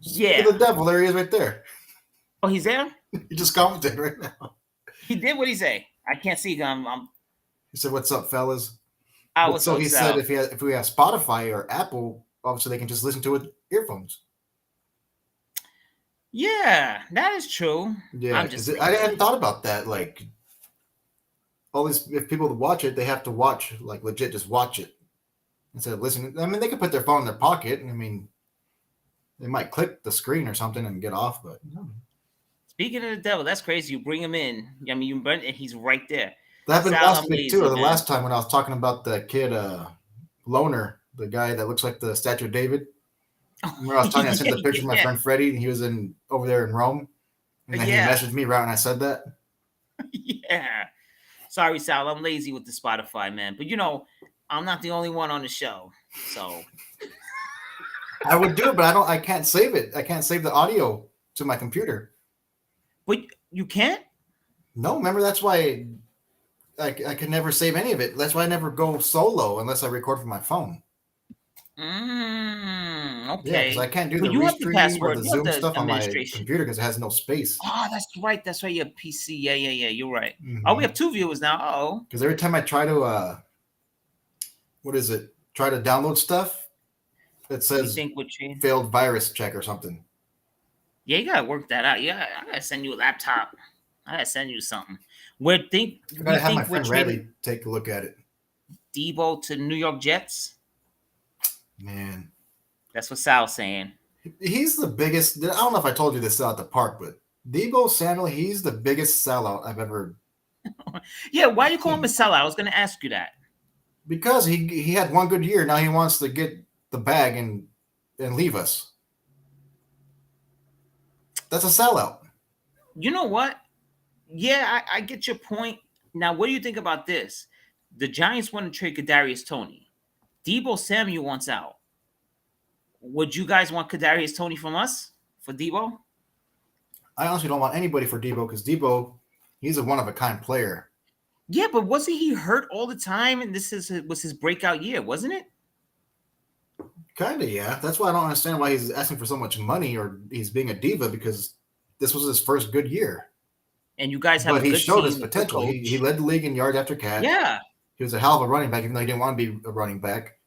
S1: Yeah.
S2: Look at the devil. There he is right there.
S1: Oh, he's there?
S2: He just commented right now.
S1: He did what he say. I can't see him.
S2: He said, "What's up, fellas?"
S1: So
S2: he said if we have Spotify or Apple, obviously they can just listen to it with earphones.
S1: Yeah, that is true.
S2: Yeah, I hadn't thought about that. Like, all these, if people watch it, they have to watch, like, legit, just watch it instead of listening. I mean, they could put their phone in their pocket. I mean, they might click the screen or something and get off. But
S1: speaking of the devil, that's crazy. You bring him in. I mean, you burn, and he's right there.
S2: That happened last week too, or the last time when I was talking about the kid, Loner, the guy that looks like the Statue of David. Remember I was telling you I sent the picture of my friend Freddie, and he was over there in Rome, and then he messaged me right when I said that.
S1: Yeah. Sorry, Sal. I'm lazy with the Spotify, man. But I'm not the only one on the show, so
S2: I would do it, but I can't save it. I can't save the audio to my computer.
S1: But you can't?
S2: No, remember that's why I could never save any of it. That's why I never go solo unless I record from my phone.
S1: Okay.
S2: Yeah, because I can't do the restream or the Zoom stuff on my computer because it has no space.
S1: Oh, that's right. That's right. Your PC. Yeah. You're right. Mm-hmm. Oh, we have 2 viewers now. Oh.
S2: Because every time I try to, try to download stuff, it says failed virus check or something.
S1: Yeah, you gotta work that out. Yeah, I gotta send you a laptop. I gotta send you something. I
S2: gotta have my friend Radley take a look at it.
S1: Debo to New York Jets.
S2: Man,
S1: that's what Sal's saying.
S2: He's the biggest. I don't know if I told you this at the park, but Debo Samuel, he's the biggest sellout I've ever.
S1: Yeah, why do you call him a sellout? I was going to ask you that.
S2: Because he had one good year. Now he wants to get the bag and leave us. That's a sellout.
S1: You know what? Yeah, I get your point. Now, what do you think about this? The Giants want to trade Kadarius Toney. Debo Samuel wants out. Would you guys want Kadarius Toney from us for Debo?
S2: I honestly don't want anybody for Debo because Debo, he's a one-of-a-kind player.
S1: Yeah, but wasn't he hurt all the time? And this was his breakout year, wasn't it?
S2: Kind of, yeah. That's why I don't understand why he's asking for so much money or he's being a diva because this was his first good year.
S1: And you guys have
S2: but he showed his potential. He led the league in yards after catch.
S1: Yeah.
S2: He was a hell of a running back, even though he didn't want to be a running back.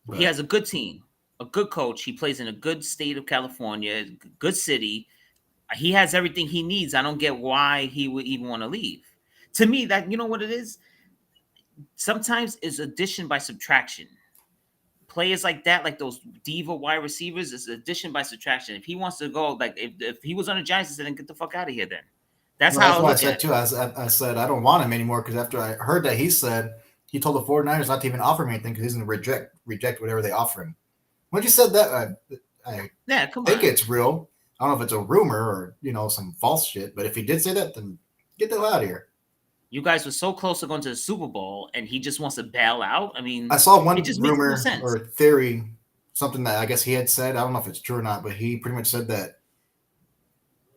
S1: But he has a good team, a good coach. He plays in a good state of California, good city. He has everything he needs. I don't get why he would even want to leave. To me, that you know what it is? Sometimes it's addition by subtraction. Players like that, like those diva wide receivers, is addition by subtraction. If he wants to go, like if he was on the Giants, I said, then get the fuck out of here then. That's how
S2: I said too. I said I don't want him anymore because after I heard that he told the 49ers not to even offer me anything because he's going to reject whatever they offer him. When you said that, I think it's real. I don't know if it's a rumor or some false shit, but if he did say that, then get the hell out of here.
S1: You guys were so close to going to the Super Bowl, and he just wants to bail out. I mean,
S2: I saw one rumor or theory, something that I guess he had said. I don't know if it's true or not, but he pretty much said that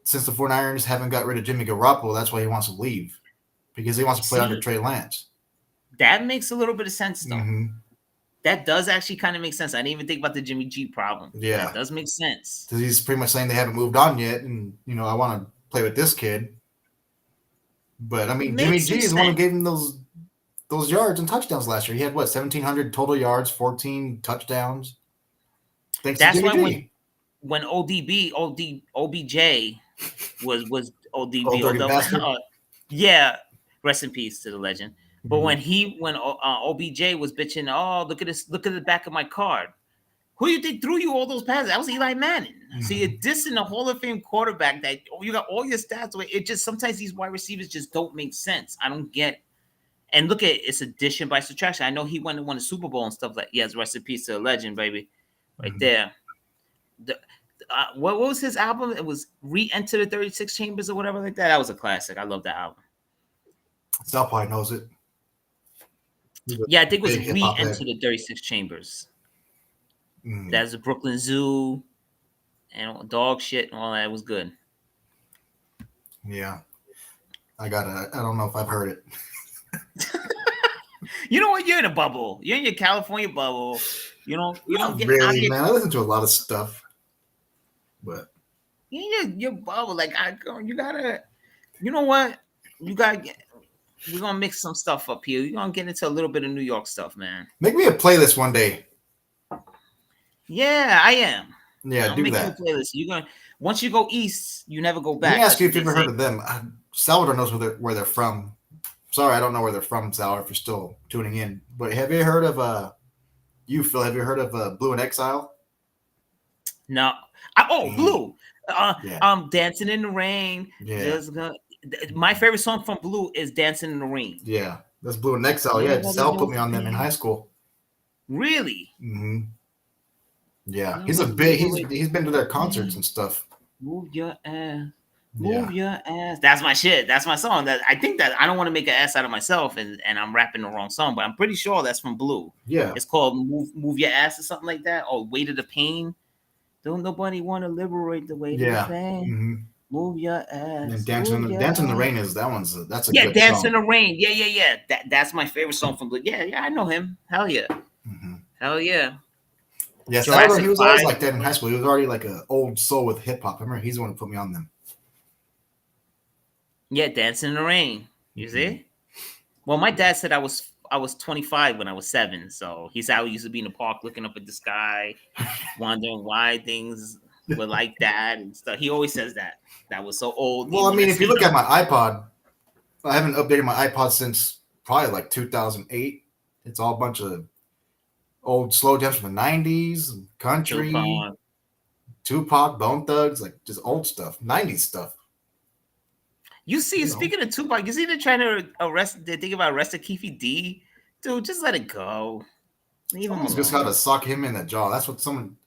S2: since the 49ers haven't got rid of Jimmy Garoppolo, that's why he wants to leave because he wants to play under Trey Lance.
S1: That makes a little bit of sense, though.
S2: Mm-hmm.
S1: That does actually kind of make sense. I didn't even think about the Jimmy G problem.
S2: Yeah.
S1: That does make sense.
S2: Because he's pretty much saying they haven't moved on yet, and, I want to play with this kid. But, I mean, Jimmy G is the one who gave him those those yards and touchdowns last year. He had what 1,700 total yards, 14 touchdowns. Thanks
S1: That's
S2: to
S1: why
S2: Jimmy G.
S1: when OBJ was
S2: Old
S1: ODB,
S2: dirty bastard.
S1: yeah, rest in peace to the legend. But
S2: Mhm.
S1: when OBJ was bitching, oh look at this, look at the back of my card. Who you think threw you all those passes? That was Eli Manning. So you're dissing a Hall of Fame quarterback that you got all your stats away. It just sometimes these wide receivers just don't make sense. I don't get. And look at it's addition by subtraction. I know he went and won a Super Bowl and stuff like. Yes, rest in peace to the legend, baby, right there. What was his album? It was Re-Enter the 36 Chambers or whatever like that. That was a classic. I love that album.
S2: Sal probably knows it.
S1: Yeah, I think it was
S2: Big hip-hop head.
S1: Re-Enter the 36 Chambers.
S2: Mm.
S1: That's the Brooklyn Zoo and dog shit and all that. It was good.
S2: Yeah. I don't know if I've heard it.
S1: You know what? You're in a bubble. You're in your California bubble. You don't
S2: Not
S1: get out of
S2: really,
S1: your,
S2: man. I listen to a lot of stuff. But
S1: you're in your bubble. Like you gotta, you know what? You gotta get. We're gonna mix some stuff up here. You're gonna get into a little bit of New York stuff, man.
S2: make me a playlist one day.
S1: Yeah, I am.
S2: Yeah,
S1: I'll
S2: do
S1: make
S2: that.
S1: you a playlist. You're gonna once you go east, you never go back.
S2: Let me ask you if
S1: That's
S2: you've
S1: what
S2: ever
S1: they
S2: heard of them. Salvador knows where they're from. Sorry, I don't know where they're from, Salvador, if you're still tuning in. But have you heard of you, Phil, have you heard of Blue in Exile?
S1: No. Blue.
S2: Yeah.
S1: Dancing in the Rain.
S2: Yeah.
S1: My favorite song from Blue is Dancing in the Rain.
S2: Yeah. That's Blue in Exile. Yeah, Sal put me on them in high school.
S1: Really?
S2: Mm-hmm. Yeah. He's been to their concerts and stuff.
S1: Move your ass. Move your ass. That's my shit. That's my song. That I think that I don't want to make an ass out of myself and I'm rapping the wrong song, but I'm pretty sure that's from Blue.
S2: Yeah.
S1: It's called Move Your Ass or something like that. Or Weight of the Pain. Don't nobody want to liberate the weight of the pain.
S2: Mm-hmm.
S1: Move your ass.
S2: And Dancing in the Rain that's a good song.
S1: Dancing in the Rain. Yeah. That's my favorite song from Blue. Yeah, I know him. Hell yeah.
S2: Mm-hmm.
S1: Hell yeah.
S2: Yeah, Salvador, he was always like that in high school. He was already like an old soul with hip hop. I remember he's the one who put me on them.
S1: Yeah, Dancing in the Rain. You see? Well, my dad said I was 25 when I was 7. So he said I used to be in the park looking up at the sky, wondering why things were like that and stuff. He always says that. That was so old.
S2: Well, I mean, if you look at my iPod, I haven't updated my iPod since probably like 2008. It's all a bunch of old slow jams from the 90s, country, Tupac, Bone Thugs, like just old stuff, 90s stuff.
S1: You see, speaking of Tupac, you see they're trying to they're thinking about arresting Keefe D. Dude, just let it go.
S2: Someone's just got to sock him in the jaw. That's what someone,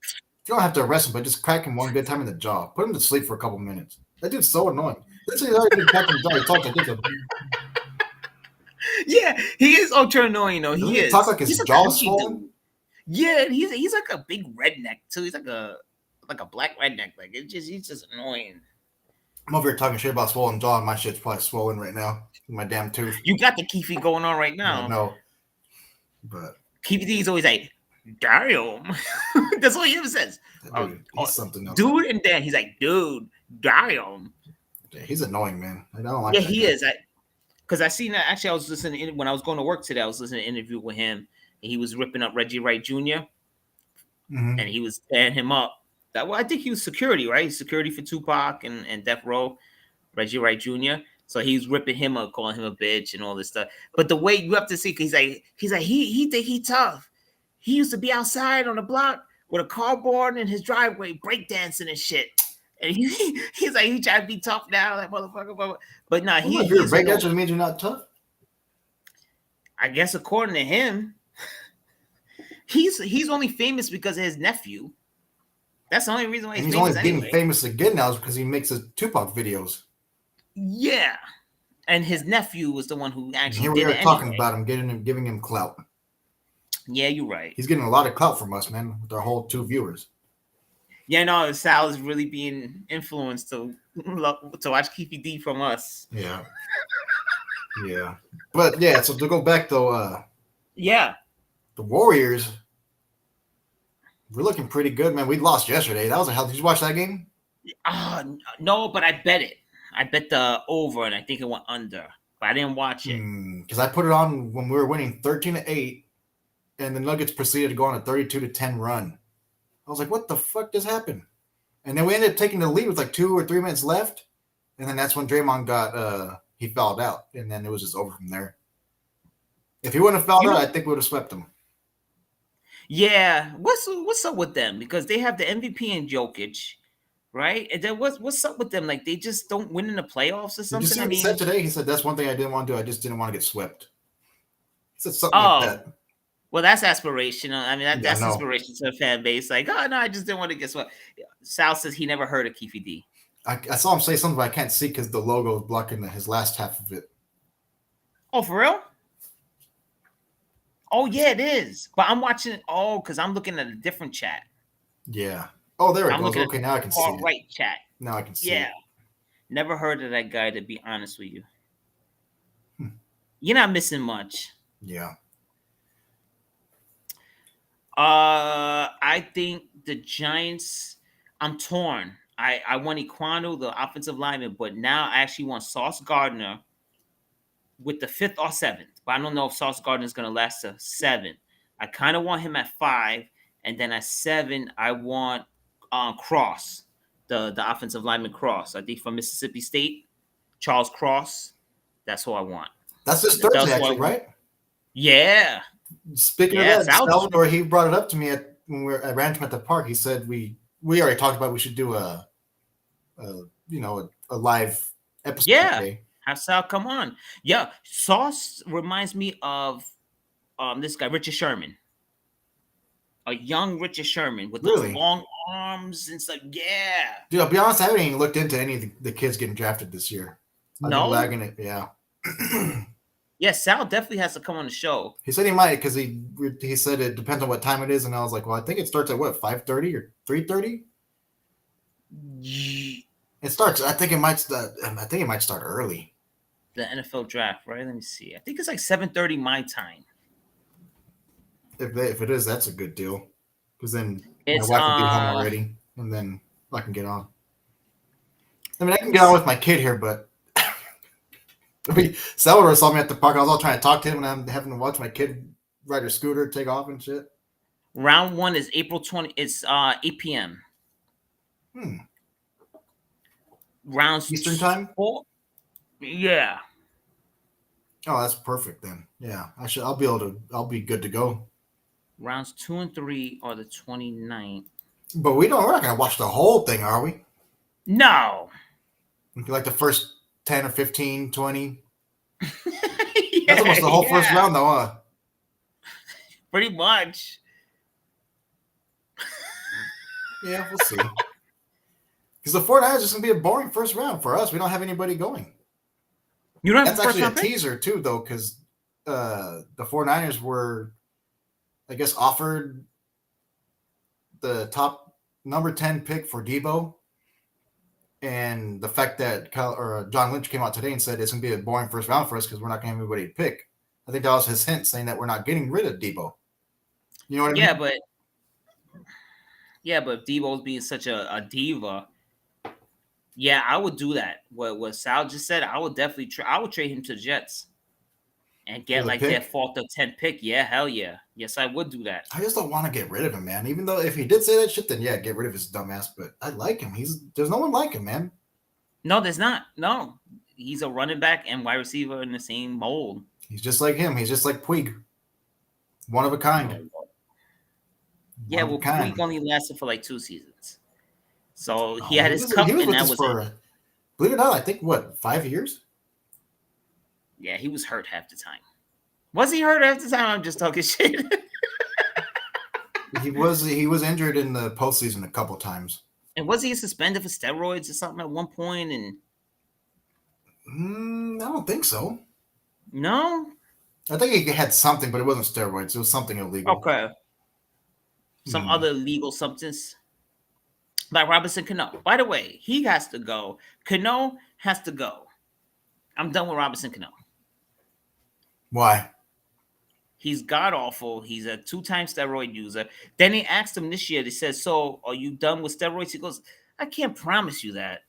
S2: you don't have to arrest him, but just crack him one good time in the jaw. Put him to sleep for a couple minutes. That dude's so annoying. This is already been cracked in the jaw. He talks like this.
S1: Yeah, he is ultra annoying though. He is.
S2: Talk like his jaw swollen.
S1: Yeah, he's like a big redneck too. He's like a black redneck. Like he's just annoying.
S2: I'm over here talking shit about swollen jaw, and my shit's probably swollen right now. My damn tooth.
S1: You got the Keefe going on right now.
S2: No, but
S1: Keefe D's always like, damn. That's what he ever says.
S2: Dude, he's something else.
S1: Dude, and then he's like, dude, damn.
S2: Yeah, he's annoying, man. I don't like.
S1: Yeah, he is. Because I seen that. Actually, I was listening when I was going to work today. I was listening to an interview with him. And he was ripping up Reggie Wright Jr. And he was tearing him up. I think he was security, right? Security for Tupac and Death Row, Reggie Wright Jr. So he was ripping him up, calling him a bitch and all this stuff. But the way you have to see, he's like he think he tough. He used to be outside on the block with a cardboard in his driveway, breakdancing and shit. And he's like he trying to be tough now, like motherfucker. But nah,
S2: if you're a breakdancer, means you're not tough.
S1: I guess according to him, he's only famous because of his nephew. That's the only reason why he's
S2: only being famous again now is because he makes his Tupac videos.
S1: Yeah, and his nephew was the one who actually.
S2: Here we are talking about him, giving him clout. Yeah,
S1: you're right.
S2: He's getting a lot of clout from us, man, with our whole 2 viewers.
S1: Yeah, no, Sal is really being influenced to watch Keefe D from us.
S2: Yeah. Yeah. But yeah, so to go back though,
S1: the
S2: Warriors, we're looking pretty good, man. We lost yesterday. That was a hell. Did you watch that game?
S1: No, but I bet it. I bet the over, and I think it went under. but I didn't watch it.
S2: Because I put it on when we were winning 13-8, and the Nuggets proceeded to go on a 32-10 run. I was like, what the fuck just happened? And then we ended up taking the lead with like 2 or 3 minutes left. And then that's when Draymond got he fouled out. And then it was just over from there. If he wouldn't have fouled out, I think we would have swept him.
S1: Yeah. What's up with them? Because they have the MVP in Jokic, right? And then what's up with them? Like they just don't win in the playoffs or
S2: Did you
S1: something?
S2: see what he said today? He said that's one thing I didn't want to do. I just didn't want to get swept. He said something like that.
S1: Well, that's aspirational. I mean, that's inspiration to the fan base. Like, oh no, I just didn't want to get swept. Sal says he never heard of Keefe D.
S2: I saw him say something, but I can't see because the logo is blocking his last half of it.
S1: Oh, for real? Oh yeah, it is. But I'm watching it. Oh, because I'm looking at a different chat.
S2: Yeah. Oh, there it goes. Okay, now I can see it.
S1: Right chat.
S2: Now I can see it.
S1: Yeah. Never heard of that guy, to be honest with you. You're not missing much.
S2: Yeah.
S1: I think the Giants. I'm torn. I want Ekwonu, the offensive lineman, but now I actually want Sauce Gardner with the 5th or 7th. But I don't know if Sauce Gardner is going to last to 7. I kind of want him at 5, and then at 7, I want Cross, the offensive lineman Cross. I think from Mississippi State, Charles Cross. That's who I want.
S2: That's this Thursday, actually, right?
S1: Yeah.
S2: Speaking of that, Salvador, he brought it up to me when I ran him at the park. He said we already talked about we should do a live episode.
S1: Yeah,
S2: today.
S1: Have Sal come on. Yeah, Sauce reminds me of this guy Richard Sherman, a young Richard Sherman with those long arms and stuff. Yeah,
S2: dude. I'll be honest, I haven't even looked into any of the kids getting drafted this year. I've been lagging it. Yeah.
S1: Yeah, Sal definitely has to come on the show.
S2: He said he might because he said it depends on what time it is, and I was like, well, I think it starts at what 5:30 or 3:30. It starts. I think it might start early.
S1: The NFL draft, right? Let me see. I think it's like 7:30 my time.
S2: If it is, that's a good deal because then my wife will be home already, and then I can get on. I mean, I can get on with my kid here, but. Salvador saw me at the park. I was all trying to talk to him, and I'm having to watch my kid ride her scooter, take off and shit.
S1: Round 1 is April 20. It's 8 p.m. Rounds
S2: Eastern time.
S1: 4. Yeah.
S2: Oh, that's perfect then. Yeah, I'll be good to go.
S1: Rounds 2 and 3 are the 29th.
S2: But we're not gonna watch the whole thing, are we?
S1: No.
S2: Like the first 10 or 15, 20.
S1: Yeah,
S2: that's almost the whole first round, though, huh?
S1: Pretty much.
S2: Yeah, we'll see. Because the 49ers is going to be a boring first round for us. We don't have anybody going.
S1: You don't have
S2: That's actually a teaser, too, though, because the 49ers were, I guess, offered the top number 10 pick for Debo. And the fact that John Lynch came out today and said it's going to be a boring first round for us because we're not going to have anybody to pick. I think that was his hint saying that we're not getting rid of Debo. You know what I mean?
S1: But Debo's being such a diva. Yeah, I would do that. What Sal just said, I would definitely I would trade him to the Jets and get like their 4th or 10th pick. Yeah, hell yeah. Yes, I would do that.
S2: I just don't want to get rid of him, man. Even though if he did say that shit, then yeah, get rid of his dumbass. But I like him. There's no one like him, man.
S1: No, there's not. No. He's a running back and wide receiver in the same mold.
S2: He's just like him. He's just like Puig. One of a kind.
S1: Yeah, well, Puig only lasted for like 2 seasons. So he had his cup, and that was it.
S2: Believe it or not, I think, 5 years?
S1: Yeah, he was hurt half the time. Was he hurt half the time? I'm just talking shit.
S2: He was injured in the postseason a couple times.
S1: And was he suspended for steroids or something at one point? And
S2: I don't think so.
S1: No?
S2: I think he had something, but it wasn't steroids. It was something illegal.
S1: Okay. Some other illegal substance. Like Robinson Cano. By the way, he has to go. Cano has to go. I'm done with Robinson Cano.
S2: Why?
S1: He's god-awful. He's a 2-time steroid user. Then they asked him this year, they said, so are you done with steroids? He goes, I can't promise you that.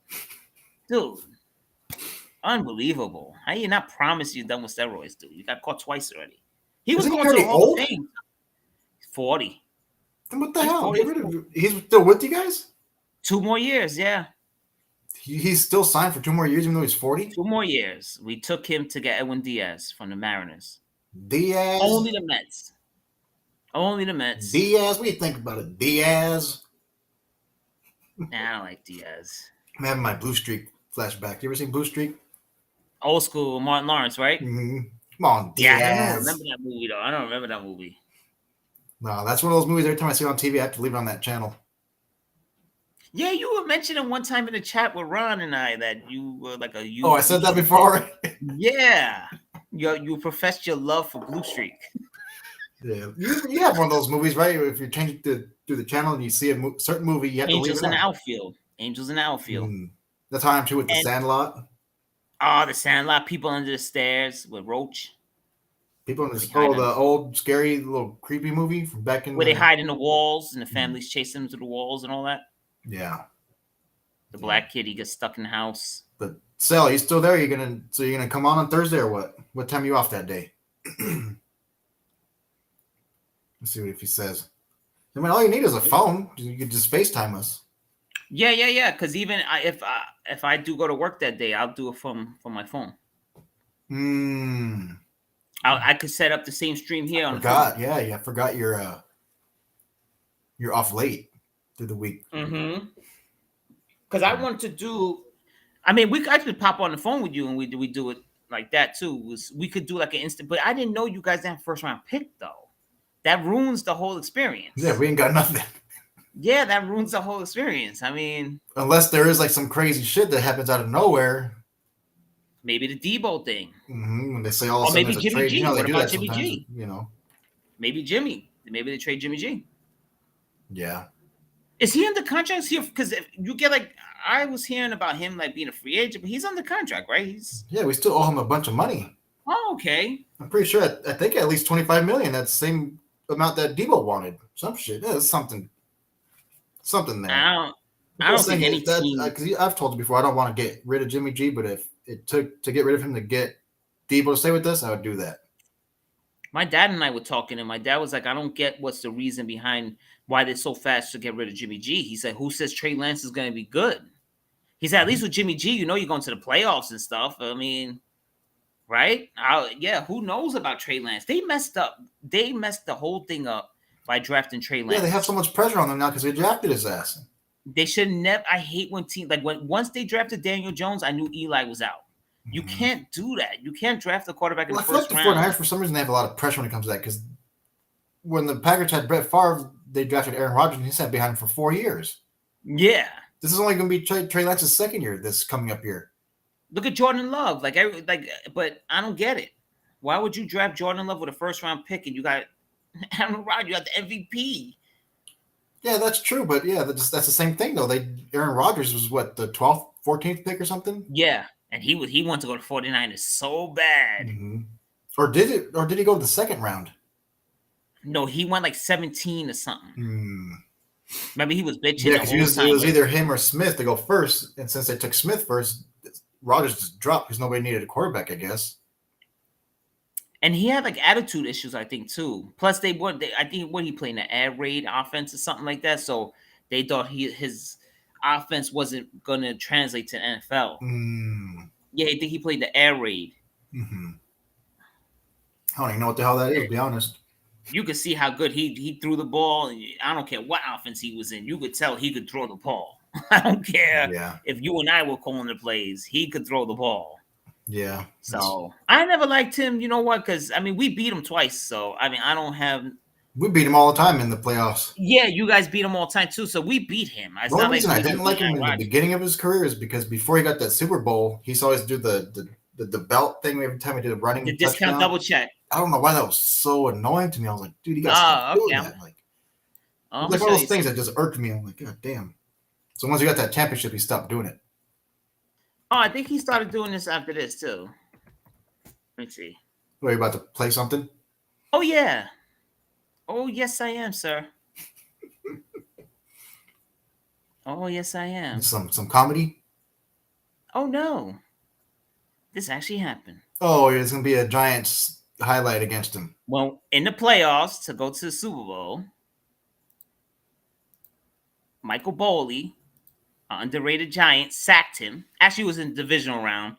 S1: Dude. Unbelievable. How you not promise you done with steroids, dude? You got caught twice already. He was
S2: Isn't he
S1: going to the
S2: already
S1: Hall of
S2: old?
S1: Fame. 40.
S2: Then what the
S1: He's
S2: hell?
S1: 40.
S2: Get rid of. He's still with you guys.
S1: 2 more years, yeah.
S2: He's still signed for 2 more years, even though he's 40.
S1: 2 more years. We took him to get Edwin Diaz from the Mariners.
S2: Diaz.
S1: Only the Mets. Only the Mets.
S2: Diaz. What do you think about it, Diaz?
S1: Nah, I don't like Diaz.
S2: I'm having my Blue Streak flashback. You ever seen Blue Streak?
S1: Old school Martin Lawrence, right?
S2: Mm-hmm. Come on,
S1: Yeah,
S2: Diaz.
S1: I don't remember that movie though. I don't remember that movie.
S2: No, that's one of those movies. Every time I see it on TV, I have to leave it on that channel.
S1: Yeah, you were mentioning one time in the chat with Ron and I that you were like a
S2: Oh, I said that before.
S1: Yeah, you professed your love for Blue Streak.
S2: Yeah, you have one of those movies, right? If you're changing through the channel and you see a certain movie, you have
S1: Angels
S2: to leave it
S1: in the
S2: on.
S1: Outfield. Angels in the Outfield.
S2: That's how I'm too with The
S1: And-
S2: Sandlot.
S1: Oh, The Sandlot. People Under the Stairs with Roach.
S2: People in this
S1: They hide
S2: the old scary little creepy movie from back in
S1: where they hide in the walls and the families chase them through the walls and all that.
S2: Yeah,
S1: The black kid, he gets stuck in the house.
S2: but Sal, you still there? You're gonna come on Thursday or what? What time are you off that day? Let's see if he says. I mean, all you need is a phone. You can just FaceTime us.
S1: Yeah. Because even if I do go to work that day, I'll do it from my phone. I could set up the same stream here on the phone.
S2: Yeah, I forgot you're off late through the week.
S1: Mm-hmm. Because I wanted to do. I mean, I could pop on the phone with you and we do it like that too. We could do like an instant, but I didn't know you guys didn't have first round pick though. That ruins the whole experience.
S2: Yeah, we ain't got nothing.
S1: Yeah, that ruins the whole experience. I mean,
S2: unless there is like some crazy shit that happens out of nowhere.
S1: Maybe the Debo thing.
S2: When they say all of a
S1: Or
S2: sudden
S1: maybe
S2: there's a
S1: Jimmy
S2: trade,
S1: G.
S2: they
S1: What
S2: do
S1: about
S2: that
S1: Jimmy
S2: sometimes,
S1: G? Maybe Jimmy. Maybe they trade Jimmy G.
S2: Yeah.
S1: Is he under contract here? Because you get like, I was hearing about him like being a free agent, but he's under contract, right?
S2: Yeah, we still owe him a bunch of money.
S1: Oh, okay.
S2: I'm pretty sure. I think at least $25 million. That's the same amount that Debo wanted. Some shit. Yeah, there's something there.
S1: I don't think any team.
S2: Because I've told you before, I don't want to get rid of Jimmy G, but if it took to get rid of him to get Debo to stay with us, I would do that.
S1: My dad and I were talking, and my dad was like, I don't get what's the reason behind why they're so fast to get rid of Jimmy G. He said, who says Trey Lance is going to be good? He said, at least with Jimmy G, you're going to the playoffs and stuff. I mean, right? Who knows about Trey Lance? They messed up. They messed the whole thing up by drafting Trey Lance.
S2: Yeah, they have so much pressure on them now because they drafted his ass.
S1: They should never. I hate when teams once they drafted Daniel Jones, I knew Eli was out. You can't do that. You can't draft a quarterback in the first round.
S2: The 49ers, for some reason, they have a lot of pressure when it comes to that because when the Packers had Brett Favre, they drafted Aaron Rodgers and he sat behind him for 4 years.
S1: Yeah.
S2: This is only going to be Trey Lance's second year this coming up year.
S1: Look at Jordan Love. But I don't get it. Why would you draft Jordan Love with a first round pick and you got Aaron Rodgers, you got the MVP?
S2: Yeah, that's true. But yeah, that's the same thing, though. Aaron Rodgers was what, the 12th, 14th pick or something?
S1: Yeah. And he wanted to go to 49ers so bad.
S2: Mm-hmm. Or did he go to the second round?
S1: No, he went like 17 or something. Maybe he was bitching.
S2: Yeah, because it was either him or Smith to go first. And since they took Smith first, Rodgers just dropped because nobody needed a quarterback, I guess.
S1: And he had like attitude issues, I think, too. Plus, I think he played in the air raid offense or something like that. So they thought his offense wasn't going to translate to NFL. Yeah, I think he played the air raid.
S2: I don't even know what the hell that is, to be honest.
S1: You could see how good he threw the ball. I don't care what offense he was in. You could tell he could throw the ball. I don't care if you and I were calling the plays. He could throw the ball.
S2: Yeah.
S1: So I never liked him. You know what? Because, I mean, we beat him twice. So, I mean, I don't have...
S2: We beat him all the time in the playoffs.
S1: Yeah, you guys beat him all the time, too. So we beat him.
S2: The only reason I didn't like him in the beginning of his career is because before he got that Super Bowl, he used to always do the belt thing every time he did a running
S1: the discount
S2: touchdown.
S1: Double check.
S2: I don't know why that was so annoying to me. I was like, dude, you guys doing that. Like one of those things that just irked me. I'm like, God damn. So once he got that championship, he stopped doing it.
S1: Oh, I think he started doing this after this, too. Let me see.
S2: Are you about to play something?
S1: Oh, yeah. Oh, yes, I am, sir. Oh, yes, I am.
S2: Some comedy?
S1: Oh, no. This actually happened.
S2: Oh, there's gonna be a Giants highlight against him.
S1: Well, in the playoffs to go to the Super Bowl, Michael Boley, an underrated Giant, sacked him. Actually, it was in the divisional round.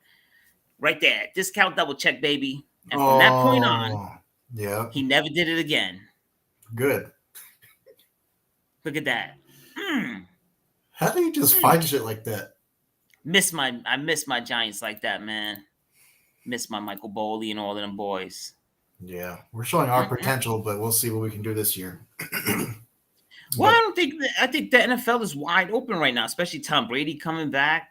S1: Right there, discount double check, baby. And from that point on,
S2: yeah,
S1: he never did it again.
S2: good.
S1: Look at that.
S2: How do you just find shit like that?
S1: I miss my Giants like that, man. Miss my Michael Boley and all of them boys.
S2: Yeah, we're showing our potential, but we'll see what we can do this year.
S1: Well, I think the NFL is wide open right now, especially Tom Brady coming back.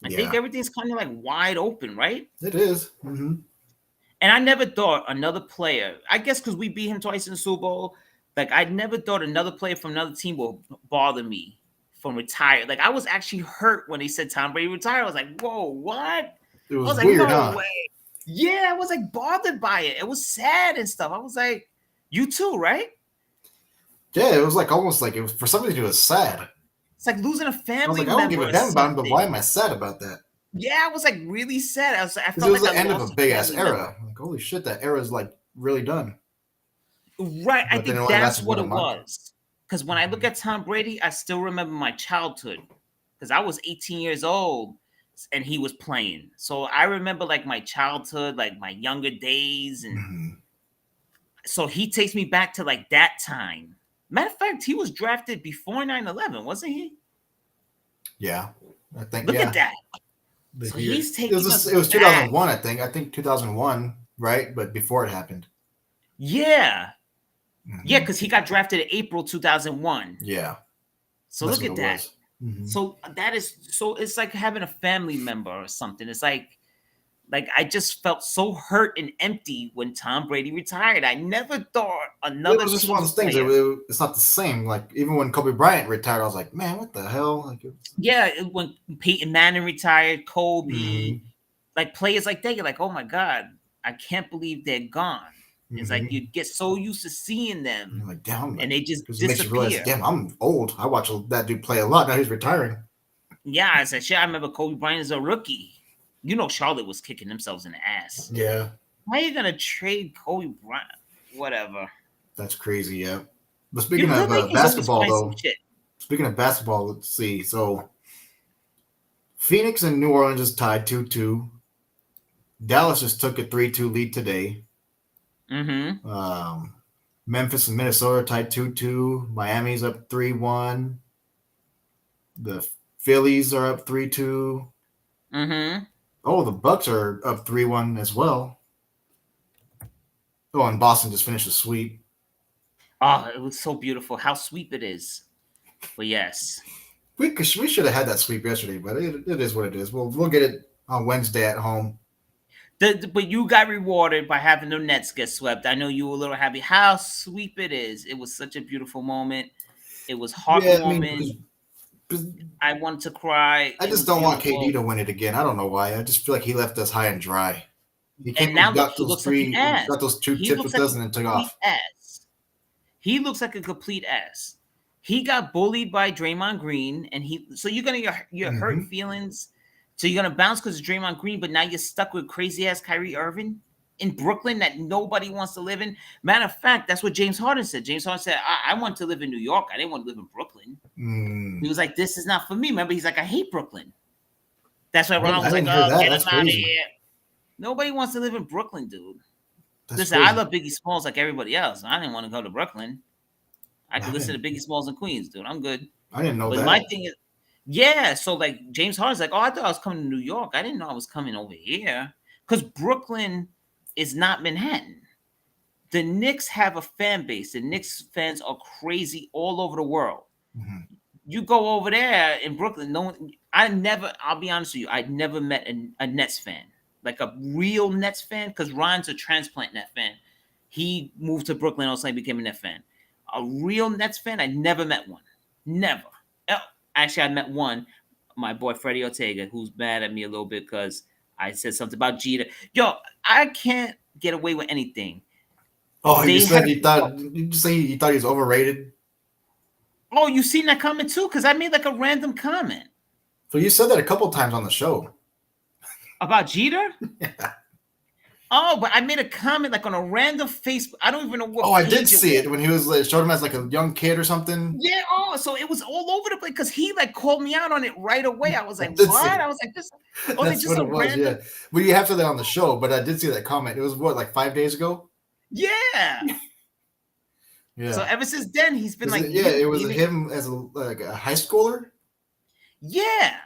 S1: I think everything's kind of like wide open, right?
S2: It is. Mm-hmm.
S1: And I never thought another player, I guess because we beat him twice in the Super Bowl, like I never thought another player from another team will bother me from retire. Like I was actually hurt when they said Tom Brady retired. I was like, whoa, what?
S2: It was
S1: like,
S2: weird,
S1: no
S2: huh?
S1: way. Yeah, I was like bothered by it. It was sad and stuff. I was like, you too, right?
S2: Yeah, it was like almost like it was for some reason it was sad.
S1: It's like losing a family
S2: I was like,
S1: member.
S2: I don't give a damn about him, but why am I sad about that?
S1: Yeah, I was like really sad. I felt
S2: it was
S1: like
S2: the end of a big ass era. Like, holy shit, that era is like really done.
S1: Right, I think that's what it was. Because when I look at Tom Brady, I still remember my childhood. Because I was 18 years old and he was playing. So I remember like my childhood, like my younger days. And so he takes me back to like that time. Matter of fact, he was drafted before 9/11, wasn't he?
S2: Yeah, I think.
S1: Look at that. So he's taking
S2: it was 2001, I think. I think 2001, right? But before it happened.
S1: Yeah. Yeah, because he got drafted in April 2001.
S2: Yeah.
S1: So look at that. So it's like having a family member or something. It's like I just felt so hurt and empty when Tom Brady retired. I never thought another.
S2: It was just one of those things. It's not the same. Like even when Kobe Bryant retired, I was like, man, what the hell? Like,
S1: when Peyton Manning retired, Kobe, like players like that, you're like, oh my god, I can't believe they're gone. It's like you get so used to seeing them,
S2: you're like, damn,
S1: and they just disappear.
S2: It makes you realize, damn, I'm old. I watch that dude play a lot. Now he's retiring.
S1: Yeah, I said, shit. I remember Kobe Bryant as a rookie. You know, Charlotte was kicking themselves in the ass.
S2: Yeah.
S1: Why are you gonna trade Kobe Bryant? Whatever.
S2: That's crazy, yeah. But speaking of basketball, though, let's see. So, Phoenix and New Orleans is tied 2-2. Dallas just took a 3-2 lead today. Memphis and Minnesota tied 2-2. Miami's up 3-1. The Phillies are up 3-2. Oh, the Bucks are up 3-1 as well. Oh, and Boston just finished a sweep.
S1: Oh, it was so beautiful. How sweep it is. But yes.
S2: We should have had that sweep yesterday, but it is what it is. We'll get it on Wednesday at home.
S1: But you got rewarded by having the Nets get swept. I know you were a little happy. How sweep it is. It was such a beautiful moment. It was heartwarming. I wanted to cry.
S2: I just don't want KD to win it again. I don't know why. I just feel like he left us high and dry. He got those two tips with us and then took off.
S1: He looks like a complete ass. He got bullied by Draymond Green, and so you're gonna your hurt feelings. So you're gonna bounce because of Draymond Green, but now you're stuck with crazy ass Kyrie Irving in Brooklyn that nobody wants to live in. Matter of fact, that's what James Harden said. James Harden said, I want to live in New York. I didn't want to live in Brooklyn. He was like, this is not for me. Remember, he's like, I hate Brooklyn. That's why Ronald was like, oh, get him out of here. Nobody wants to live in Brooklyn, dude. Listen, I love Biggie Smalls like everybody else. I didn't want to go to Brooklyn. I could listen to Biggie Smalls in Queens, dude. I'm good.
S2: I didn't know that.
S1: But my thing is, yeah, so like James Harden's like, oh, I thought I was coming to New York. I didn't know I was coming over here. Because Brooklyn is not Manhattan. The Knicks have a fan base. The Knicks fans are crazy all over the world. You go over there in Brooklyn, I'll be honest with you, I'd never met a Nets fan. Like a real Nets fan, because Ryan's a transplant Nets fan. He moved to Brooklyn, all of a sudden became a Nets fan. A real Nets fan, I never met one. Never. Actually, I met one, my boy Freddie Ortega, who's mad at me a little bit because I said something about Jeter. Yo, I can't get away with anything.
S2: Oh, you said you thought he was overrated?
S1: Oh, you seen that comment too? Because I made like a random comment.
S2: So you said that a couple times on the show.
S1: About Jeter?
S2: Yeah.
S1: Oh, but I made a comment like on a random Facebook. I don't even know what
S2: Oh, I
S1: page
S2: did see
S1: was.
S2: it when he was like, showed him as like a young kid or something.
S1: Yeah, oh, so it was all over the place because he like called me out on it right away. I was
S2: I
S1: like,
S2: did see
S1: what?
S2: it.
S1: I was like, this was it
S2: That's
S1: just
S2: what
S1: a
S2: it was. Yeah.
S1: random?
S2: Well, you have to that on the show, but I did see that comment. It was what, like 5 days ago?
S1: Yeah. So
S2: Yeah.
S1: ever since then, he's been
S2: Is
S1: like,
S2: it, yeah, it was
S1: you know,
S2: him as a high schooler.
S1: yeah.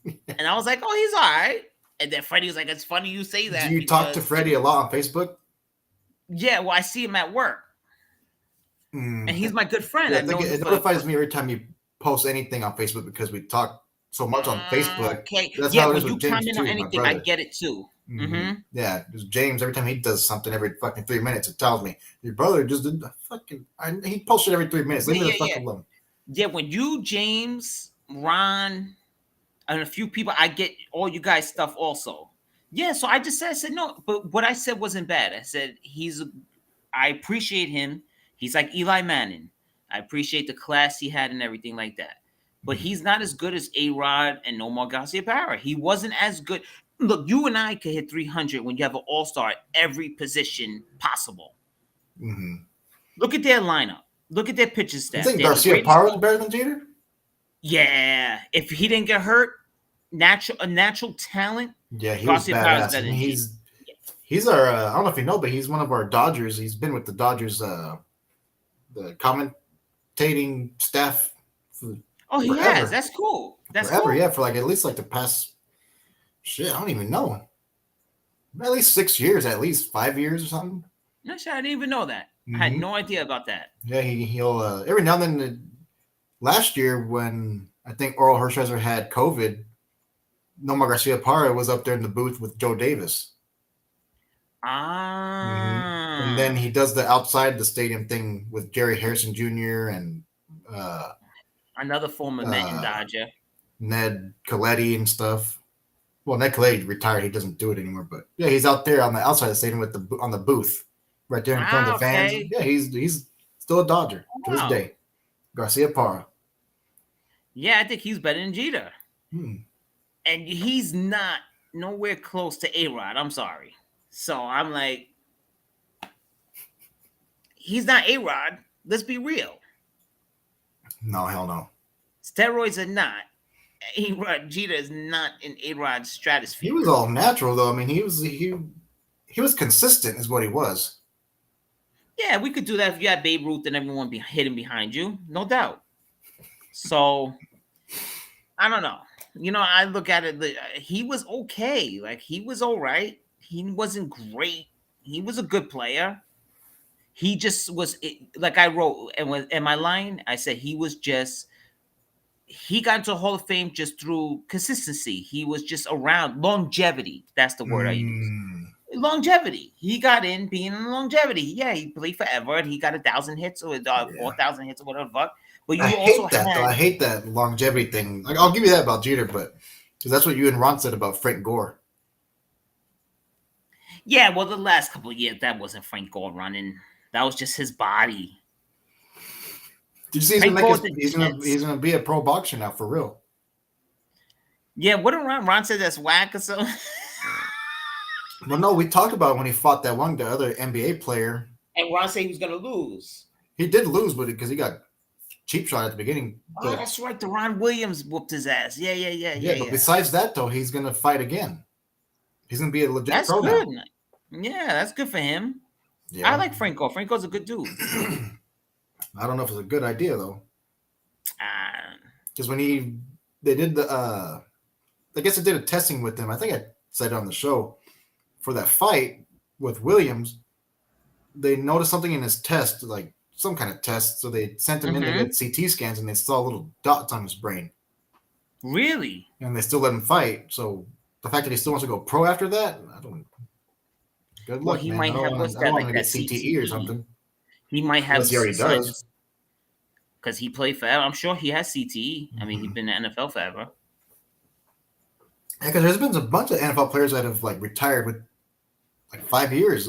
S1: And I was like, oh, he's all right. And then Freddie was like, it's funny you say
S2: Do
S1: that
S2: you talk to
S1: because
S2: Freddie a lot on Facebook?
S1: yeah, well, I see him at work. And he's my good friend.
S2: Yeah, I
S1: I've
S2: think
S1: known him
S2: it notifies me every time you post anything on Facebook because we talk so much on Facebook.
S1: Okay.
S2: That's
S1: Yeah,
S2: how it
S1: when
S2: is
S1: you
S2: with James
S1: comment on
S2: too, my
S1: anything, I
S2: brother.
S1: get it too.
S2: Yeah, because James, every time he does something, every fucking 3 minutes, it tells me your brother just did the fucking. He posted every 3 minutes. Leave me the fuck alone.
S1: Yeah, when you, James, Ron, and a few people, I get all you guys stuff also. Yeah, so I just said, no, but what I said wasn't bad. I said I appreciate him. He's like Eli Manning. I appreciate the class he had and everything like that. But he's not as good as A-Rod and Nomar Garciaparra. He wasn't as good. Look, you and I could hit 300 when you have an all-star at every position possible. Look at their lineup. Look at their pitching staff.
S2: You think Garciaparra is better than Jeter?
S1: Yeah. If he didn't get hurt, a natural talent.
S2: Yeah, he was badass. I mean, he's our. I don't know if you know, but he's one of our Dodgers. He's been with the Dodgers, the commentating staff.
S1: Oh, he
S2: forever.
S1: has. That's cool. That's
S2: forever.
S1: Cool.
S2: Yeah, for like at least like the past. Shit, I don't even know. At least 6 years, at least 5 years or something.
S1: No, shit, I didn't even know that. I had no idea about that.
S2: Yeah, he'll every now and then. Last year, when I think Oral Hershiser had COVID, Nomar Garciaparra was up there in the booth with Joe Davis. And then he does the outside the stadium thing with Jerry Harrison Jr. and
S1: another former Met and Dodger,
S2: Ned Colletti and stuff. Well, Ned Colletti retired; he doesn't do it anymore. But yeah, he's out there on the outside of the stadium with on the booth, right there in front of the fans. Yeah, he's still a Dodger to this day. Garciaparra.
S1: Yeah, I think he's better than Jeter, and he's not nowhere close to A-Rod. I'm sorry. So I'm like, he's not A-Rod. Let's be real.
S2: No, hell no.
S1: Steroids are not. A-Rod Jeter is not in A-Rod's stratosphere.
S2: He was all natural though. I mean, he was consistent, is what he was.
S1: Yeah, we could do that if you had Babe Ruth and everyone be hidden behind you, no doubt. So I don't know. You know, I look at it. He was okay. Like he was all right. He wasn't great. He was a good player. He just was like I wrote in my line. I said he got into Hall of Fame just through consistency. He was just around longevity. That's the word I use. Longevity. He got in being in longevity. Yeah, he played forever and he got 1,000 hits or 4,000 hits or whatever. But you
S2: I hate that longevity thing. Like, I'll give you that about Jeter, but because that's what you and Ron said about Frank Gore.
S1: Yeah, well, the last couple of years, that wasn't Frank Gore running. That was just his body.
S2: Did you see he's gonna be a pro boxer now for real?
S1: Yeah, what did Ron said that's whack or something?
S2: Well, no, we talked about when he fought the other NBA player.
S1: And Ron said he was gonna lose.
S2: He did lose with it because he got cheap shot at the beginning.
S1: Oh, that's right. Deron Williams whooped his ass. Yeah.
S2: But besides that, though, he's gonna fight again. He's gonna be a legit pro
S1: good.
S2: now.
S1: Yeah, that's good for him.
S2: Yeah.
S1: I like Franco. Franco's a good dude.
S2: I don't know if it's a good idea though. Because when they did the I guess I did a testing with him. I think I said it on the show for that fight with Williams. They noticed something in his test, like some kind of test. So they sent him in to get CT scans, and they saw little dots on his brain.
S1: Really?
S2: And they still let him fight. So the fact that he still wants to go pro after that, I don't. Good luck,
S1: well, he
S2: man.
S1: might have what's that, like that
S2: CTE or something.
S1: He might have.
S2: Unless he already does.
S1: Because he played forever. I'm sure he has CTE. I mean, he's been in the NFL forever.
S2: Yeah, because there's been a bunch of NFL players that have like retired with like 5 years,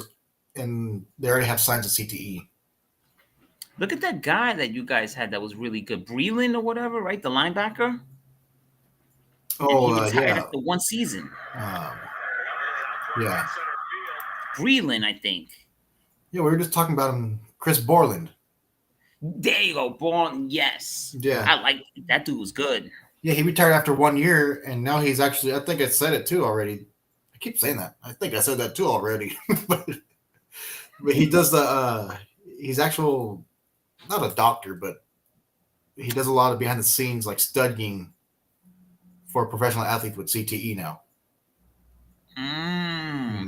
S2: and they already have signs of CTE.
S1: Look at that guy that you guys had that was really good, Breland or whatever, right? The linebacker. and he
S2: Oh,
S1: retired
S2: yeah.
S1: after one season.
S2: Um, yeah.
S1: Breland, I think.
S2: Yeah, we were just talking about him, Chris Borland.
S1: There you go, Born. Yes,
S2: Yeah.
S1: I like that dude was good.
S2: Yeah, he retired after 1 year, and now he's actually, I think I said it too already. I keep saying that. I think I said that too already. but he does he's actual, not a doctor, but he does a lot of behind the scenes, like studying for professional athletes with CTE now.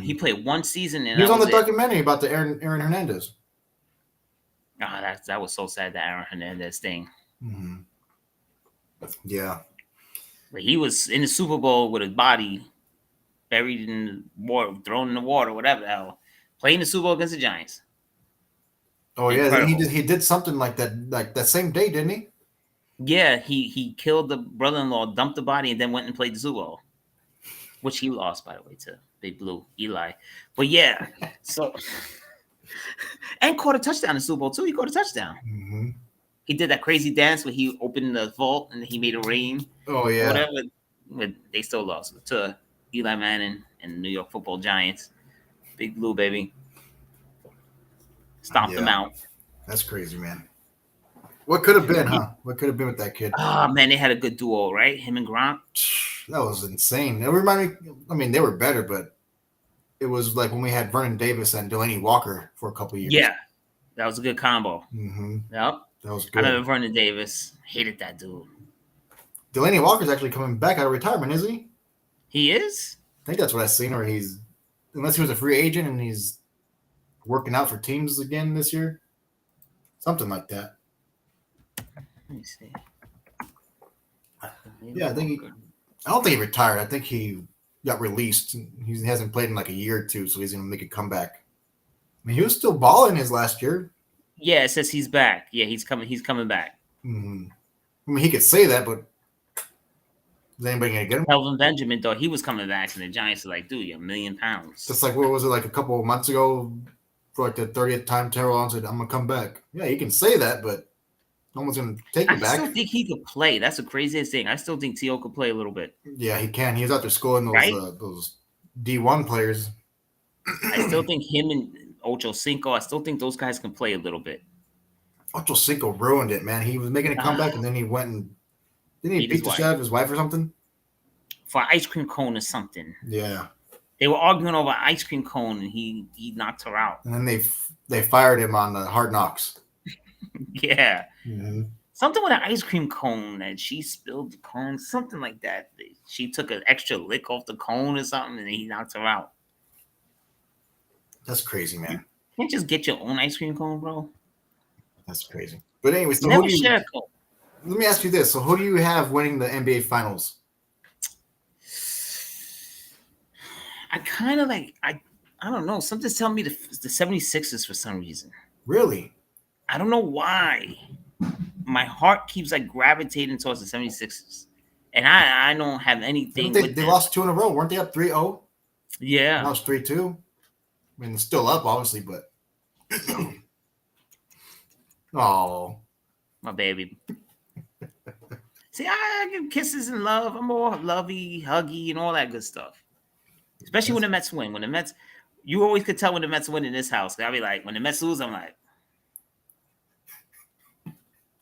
S1: He played one season and
S2: He was
S1: that
S2: on
S1: was
S2: the
S1: it.
S2: documentary about the Aaron Hernandez.
S1: That was so sad, that Aaron Hernandez thing.
S2: Mm-hmm. Yeah.
S1: But he was in the Super Bowl with his body buried in the water, thrown in the water, whatever the hell, playing the Super Bowl against the Giants.
S2: Oh yeah, then
S1: Incredible.
S2: he did something like that same day, didn't he?
S1: Yeah, he killed the brother-in-law, dumped the body, and then went and played the Super Bowl, which he lost, by the way, to Big Blue Eli. But yeah, so and caught a touchdown in the Super Bowl too. He caught a touchdown.
S2: Mm-hmm.
S1: He did that crazy dance where he opened the vault and he made it rain.
S2: Oh yeah.
S1: Whatever. But they still lost to Eli Manning and the New York Football Giants. Big Blue, baby. Stomped them out.
S2: That's crazy, man. What could have been, huh? What could have been with that kid?
S1: Oh, man, they had a good duo, right? Him and Gronk.
S2: That was insane. That reminded me, I mean, they were better, but it was like when we had Vernon Davis and Delaney Walker for a couple of years.
S1: Yeah, that was a good combo.
S2: Mm-hmm.
S1: Yep.
S2: That was
S1: I
S2: good.
S1: remember Vernon Davis. Hated that dude.
S2: Delaney Walker's actually coming back out of retirement, isn't he?
S1: He is?
S2: I think that's what I've seen, or unless he was a free agent and he's working out for teams again this year. Something like that.
S1: Let me see.
S2: Yeah, I don't think he retired. I think he got released. He hasn't played in like a year or two, so he's going to make a comeback. I mean, he was still balling his last year.
S1: Yeah, it says he's back. Yeah, he's coming back.
S2: Mm-hmm. I mean, he could say that, but is anybody going to get him?
S1: Kelvin Benjamin, though, he was coming back, and the Giants are like, dude, you're $1 million.
S2: Just like, what was it, like a couple of months ago for like the 30th time Terrell Owens said, I'm going to come back. Yeah, he can say that, but no one's going to take him back.
S1: I still think he could play. That's the craziest thing. I still think T.O. could play a little bit.
S2: Yeah, he can. He was out there schooling those D1 players.
S1: I still think him and Ocho Cinco, I still think those guys can play a little bit.
S2: Ocho Cinco ruined it, man. He was making a comeback, and then he went and didn't he beat the shit out of his wife or something?
S1: For an ice cream cone or something.
S2: Yeah.
S1: They were arguing over an ice cream cone, and he knocked her out.
S2: And then they fired him on the Hard Knocks.
S1: Yeah.
S2: Mm-hmm.
S1: Something with an ice cream cone that she spilled the cone, something like that. She took an extra lick off the cone or something, and he knocked her out.
S2: That's crazy, man.
S1: You can't just get your own ice cream cone, bro.
S2: That's crazy. But anyway, so
S1: never share a cone.
S2: Let me ask you this. So who do you have winning the NBA Finals?
S1: I kind of like, I don't know. Something's telling me the 76ers for some reason.
S2: Really?
S1: I don't know why. My heart keeps like gravitating towards the 76ers. And I don't have anything with
S2: They
S1: them.
S2: lost 2 in a row. Weren't they up 3-0?
S1: Yeah.
S2: Now it's 3-2. I mean, it's still up, obviously, but oh,
S1: my baby. See, I give kisses and love. I'm all lovey, huggy, and all that good stuff. Especially when the Mets win. When the Mets, you always could tell when the Mets win in this house. I'll be like, when the Mets lose, I'm like,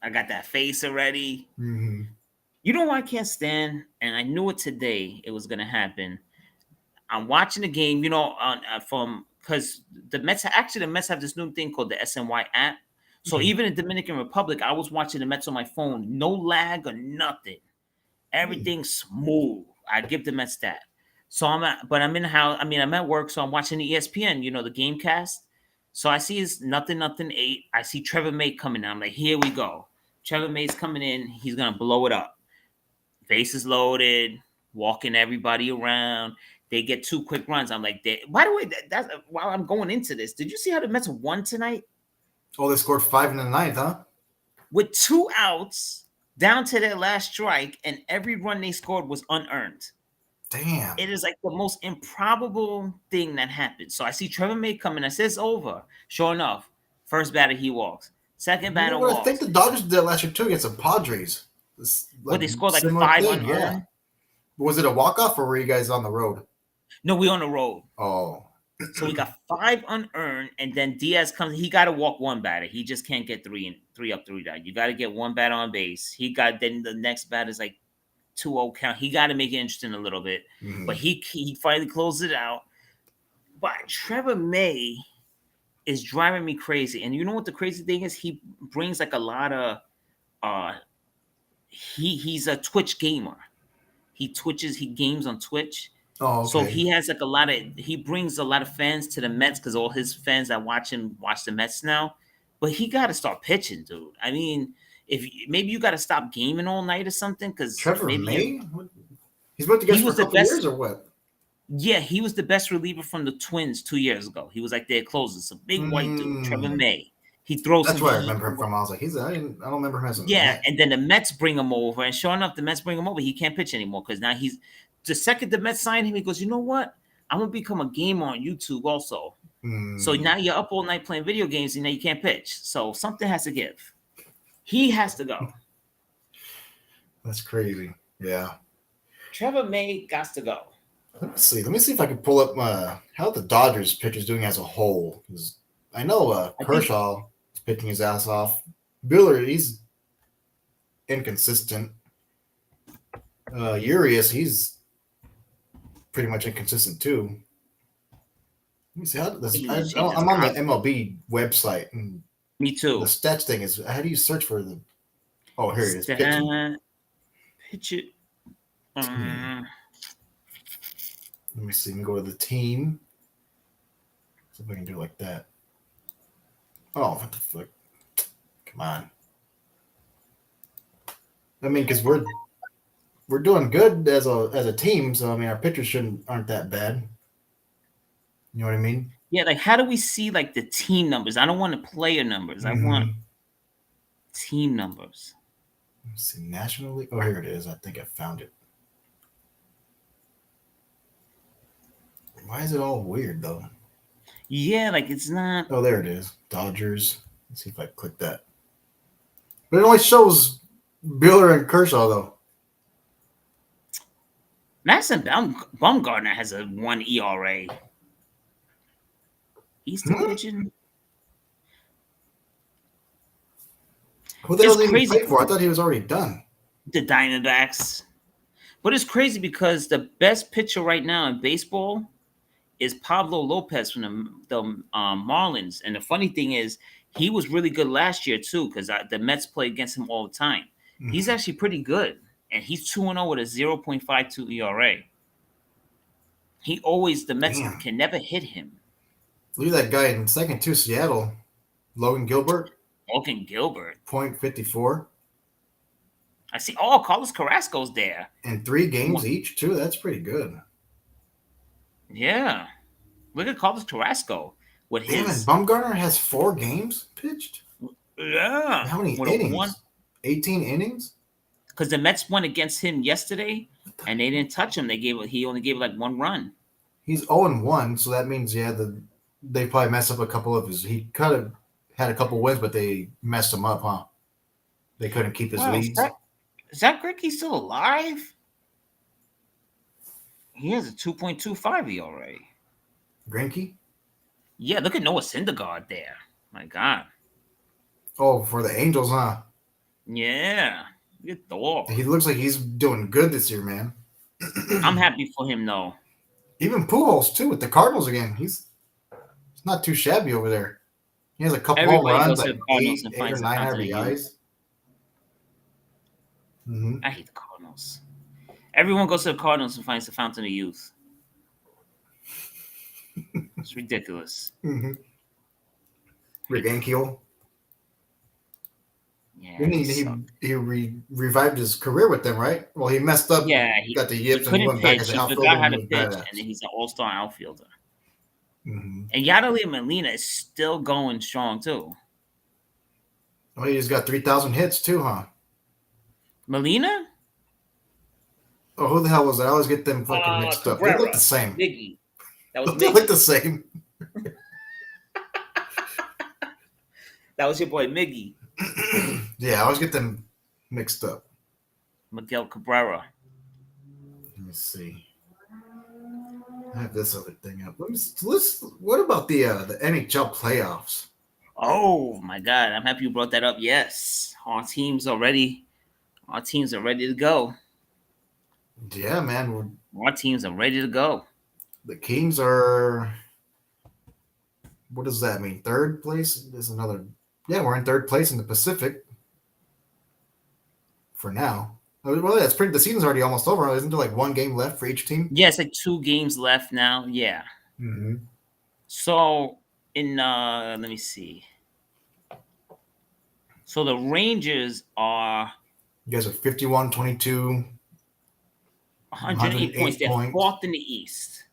S1: I got that face already.
S2: Mm-hmm.
S1: You know why I can't stand? And I knew it today. It was gonna happen. I'm watching the game. You know, because the Mets have this new thing called the SNY app. So even in Dominican Republic, I was watching the Mets on my phone, no lag or nothing. Everything's smooth. I give the Mets that. So I'm in the house. I mean, I'm at work, so I'm watching the ESPN, you know, the game cast. So I see it's nothing 8. I see Trevor May coming in. I'm like, here we go. Trevor May's coming in. He's gonna blow it up. Bases loaded, walking everybody around. They get 2 quick runs. I'm like, by the way, that's while I'm going into this, did you see how the Mets won tonight?
S2: Oh, they scored 5 in the 9th, huh?
S1: With 2 outs, down to their last strike, and every run they scored was unearned.
S2: Damn.
S1: It is like the most improbable thing that happened. So I see Trevor May coming. I say it's over. Sure enough, first batter he walks. Second batter walks.
S2: I think the Dodgers did that last year too against the Padres.
S1: They scored like 5 unearned.
S2: Was it a walk-off or were you guys on the road?
S1: No, we on the road.
S2: Oh.
S1: So we got 5 unearned, and then Diaz comes. He got to walk one batter. He just can't get 3 up, 3 down. You got to get one batter on base. He got then the next batter is like 2-0 count. He got to make it interesting a little bit, but he finally closed it out. But Trevor May is driving me crazy, and you know what the crazy thing is? He brings like a lot of he's a Twitch gamer. He games on Twitch.
S2: Oh, okay.
S1: So he has like he brings a lot of fans to the Mets because all his fans that watch him watch the Mets now. But he got to start pitching, dude. I mean, maybe you got to stop gaming all night or something. Because
S2: Trevor
S1: maybe
S2: May, he's about to get for a couple years or what?
S1: Yeah, he was the best reliever from the Twins 2 years ago. He was like their closer, some big white dude, Trevor May. He throws.
S2: That's where I remember him from. I was like, I don't remember him as a
S1: Met. And then the Mets bring him over, and sure enough, the Mets bring him over. He can't pitch anymore because now he's the second the Mets signed him. He goes, you know what? I'm gonna become a gamer on YouTube also. So now you're up all night playing video games, and now you can't pitch. So something has to give. He has to go.
S2: That's crazy. Yeah.
S1: Trevor May got to go.
S2: Let me see if I can pull up how the Dodgers pitchers doing as a whole. I know Kershaw is pitching his ass off. Buehler, he's inconsistent. Urias, he's pretty much inconsistent too. Let me see how this. I'm on the MLB website. And
S1: me too.
S2: The stats thing is, how do you search for the? Oh, here it is.
S1: Pitch it.
S2: Let me see. Let me go to the team. See if I can do it like that. Oh, what the fuck? Come on. I mean, because we're doing good as a team, so I mean, our pitchers aren't that bad. You know what I mean?
S1: Yeah, like how do we see like the team numbers? I don't want the player numbers. I want team numbers.
S2: Let's see, National League. Oh, here it is. I think I found it. Why is it all weird though?
S1: Yeah, like it's not.
S2: Oh, there it is. Dodgers. Let's see if I click that. But it only shows Buehler and Kershaw though.
S1: Madison Bumgarner has a 1 ERA. He's still pitching.
S2: Who the hell did he play for? I thought he was already done.
S1: The Diamondbacks. But it's crazy because the best pitcher right now in baseball is Pablo Lopez from the Marlins. And the funny thing is, he was really good last year too because the Mets play against him all the time. He's actually pretty good. And he's 2-0 with a 0.52 ERA. The Mets can never hit him.
S2: Look at that guy in second too, Seattle. Logan Gilbert. 0.54.
S1: I see. Oh, Carlos Carrasco's there.
S2: And 3 games each too. That's pretty good.
S1: Yeah. Look at Carlos Carrasco.
S2: Bumgarner has 4 games pitched?
S1: Yeah.
S2: How many innings? 18 innings?
S1: Because the Mets went against him yesterday, and they didn't touch him. He only gave like 1 run.
S2: He's 0-1, so that means they probably messed up a couple of his. He could have had a couple wins, but they messed him up, huh? They couldn't keep his leads.
S1: Is that Greinke still alive? He has a 2.25 ERA.
S2: Greinke?
S1: Yeah, look at Noah Syndergaard there. My God.
S2: Oh, for the Angels, huh?
S1: Yeah. Look at Thor.
S2: He looks like he's doing good this year, man.
S1: I'm happy for him, though.
S2: Even Pujols, too, with the Cardinals again. He's not too shabby over there. He has a couple home runs, like 8 or 9 RBIs.
S1: I hate the Cardinals. Everyone goes to the Cardinals and finds the fountain of youth. It's ridiculous.
S2: Rick Ankiel.
S1: Yeah,
S2: he revived his career with them, right? Well, he messed up.
S1: Yeah,
S2: he got the yips
S1: and
S2: he went back as an outfielder.
S1: He forgot how to pitch, and then he's an all-star outfielder. And Yadier Molina is still going strong too.
S2: Oh, he's got 3,000 hits too, huh?
S1: Molina?
S2: Oh, who the hell was that? I always get them fucking mixed up. They look the same.
S1: Miggy. That was Miggy.
S2: They look the same.
S1: That was your boy Miggy.
S2: Yeah, I always get them mixed up.
S1: Miguel Cabrera.
S2: me see. I have this other thing up. Let's. What about the NHL playoffs?
S1: Oh my God, I'm happy you brought that up. Yes, our teams are ready to go.
S2: Yeah, man.
S1: Our teams are ready to go.
S2: The Kings are. What does that mean? Third place is another. Yeah, we're in third place in the Pacific for now. Well, that's pretty. The season's already almost over. Isn't there like one game left for each team?
S1: Yeah, it's like 2 games left now. Yeah.
S2: Mm-hmm.
S1: So in let me see. So the Rangers are
S2: You guys are 51, 22,
S1: 108 points.
S2: 108
S1: They're
S2: points.
S1: fourth in the East.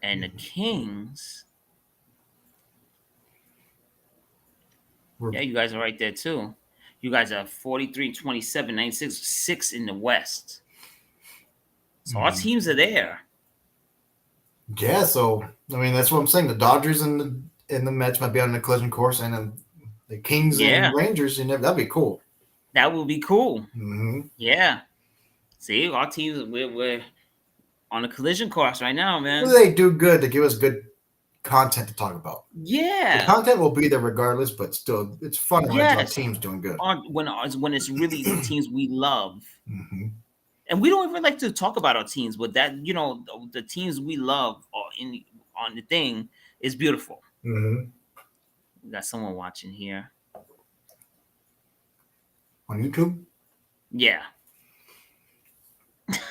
S1: And the Kings, yeah, you guys are right there too. You guys are 43, 27, 96, 6 in the West. So our teams are there.
S2: Yeah, so I mean that's what I'm saying. The Dodgers and the Mets might be on the collision course, and then the Kings
S1: Yeah.
S2: and Rangers, that'd be cool.
S1: That would be cool.
S2: Mm-hmm.
S1: Yeah. See, our teams, we're on a collision course right now, man.
S2: They do good to give us good content to talk about.
S1: Yeah.
S2: The content will be there regardless, but still, it's fun when our team's doing good.
S1: When it's really the teams we love.
S2: Mm-hmm.
S1: And we don't even like to talk about our teams, but that, the teams we love are on the thing is beautiful.
S2: Mm-hmm.
S1: We got someone watching here.
S2: On YouTube?
S1: Yeah.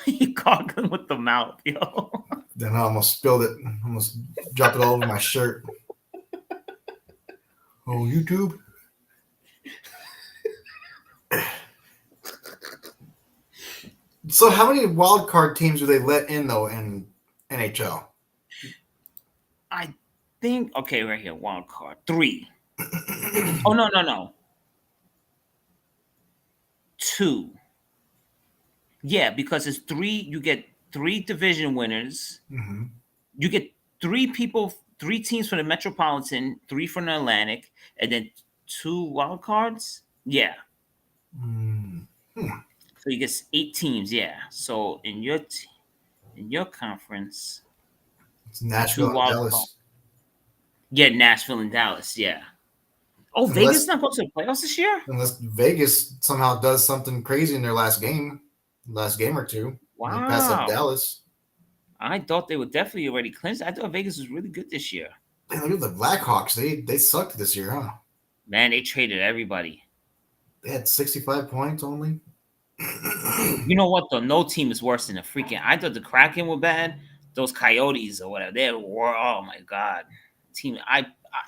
S1: You gargling with the mouth, yo.
S2: Then I almost spilled it. Almost dropped it all over my shirt. Oh, YouTube? So how many wild card teams do they let in, though, in NHL?
S1: I think, okay, right here, wild card. 3. Oh, no. 2. Yeah, because it's 3, you get 3 division winners.
S2: Mm-hmm.
S1: You get 3 teams from the Metropolitan, 3 from the Atlantic, and then 2 wild cards. Yeah.
S2: Mm-hmm.
S1: So you get 8 teams, yeah. So in your conference,
S2: it's Nashville and Dallas.
S1: Card. Yeah, Nashville and Dallas, yeah. Oh, Vegas not going to the playoffs this year?
S2: Unless Vegas somehow does something crazy in their last game or two.
S1: Wow.
S2: They pass up Dallas.
S1: I thought they would definitely already clinched. I thought Vegas was really good this year.
S2: Man, look at the Blackhawks. They sucked this year, huh?
S1: Man, they traded everybody.
S2: They had 65 points only.
S1: You know what, though? No team is worse than the freaking... I thought the Kraken were bad. Those Coyotes or whatever, they were... Oh, my God. Team...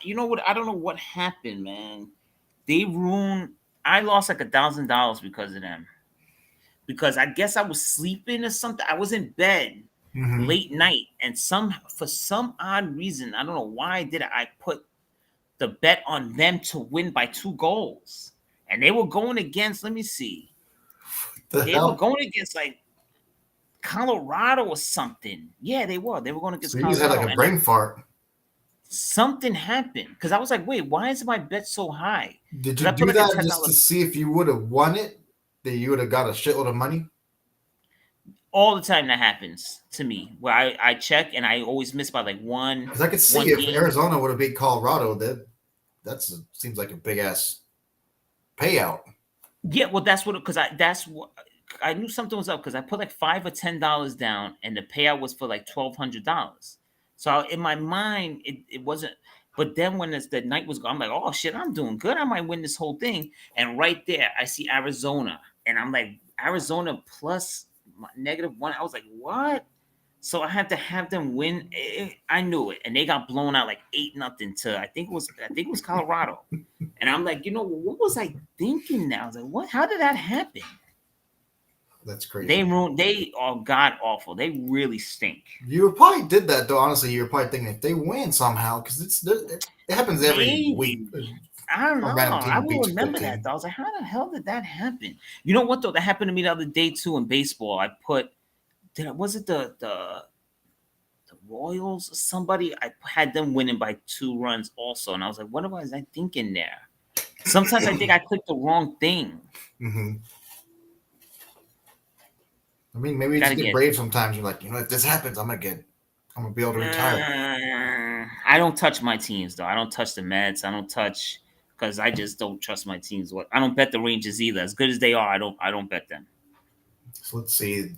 S1: You know what? I don't know what happened, man. They ruined... I lost like $1,000 because of them. Because I guess I was sleeping or something. I was in bed late night, and for some odd reason, I don't know why I put the bet on them to win by 2 goals. And they were going against, let me see. They were going against like Colorado or something. Yeah, they were. They were going against
S2: so you
S1: Colorado.
S2: just had like a brain fart.
S1: Something happened because I was like, wait, why is my bet so high?
S2: Did you do that just to see if you would have won it? That you would have got a shitload of money?
S1: All the time that happens to me, where I check and I always miss by like one.
S2: Because I could see if Arizona would have beat Colorado, that seems like a big ass payout.
S1: Yeah, well, that's what I knew something was up because I put like $5 or $10 down, and the payout was for like $1,200. So in my mind, it wasn't. But then when the night was gone, I'm like, oh shit, I'm doing good. I might win this whole thing. And right there, I see Arizona, and I'm like, Arizona plus -1. I was like, what? So I had to have them win. I knew it, and they got blown out like 8-0 to I think it was Colorado. And I'm like, what was I thinking now? I was like, what? How did that happen?
S2: That's crazy.
S1: They are god awful. They really stink.
S2: You probably did that though. Honestly, you're probably thinking if they win somehow, because it happens every week.
S1: I don't know. I will remember that though. I was like, how the hell did that happen? You know what though? That happened to me the other day too in baseball. I put, was it the Royals or somebody? I had them winning by 2 runs also, and I was like, what was I thinking there? Sometimes I think I clicked the wrong thing.
S2: Mm-hmm. I mean, maybe you
S1: Gotta
S2: just get
S1: get.
S2: brave sometimes. You're like, if this happens, I'm gonna be able to retire.
S1: I don't touch my teams though. I don't touch the Mets. I don't touch because I just don't trust my teams. What I don't bet the Rangers either. As good as they are, I don't bet them.
S2: So let's see.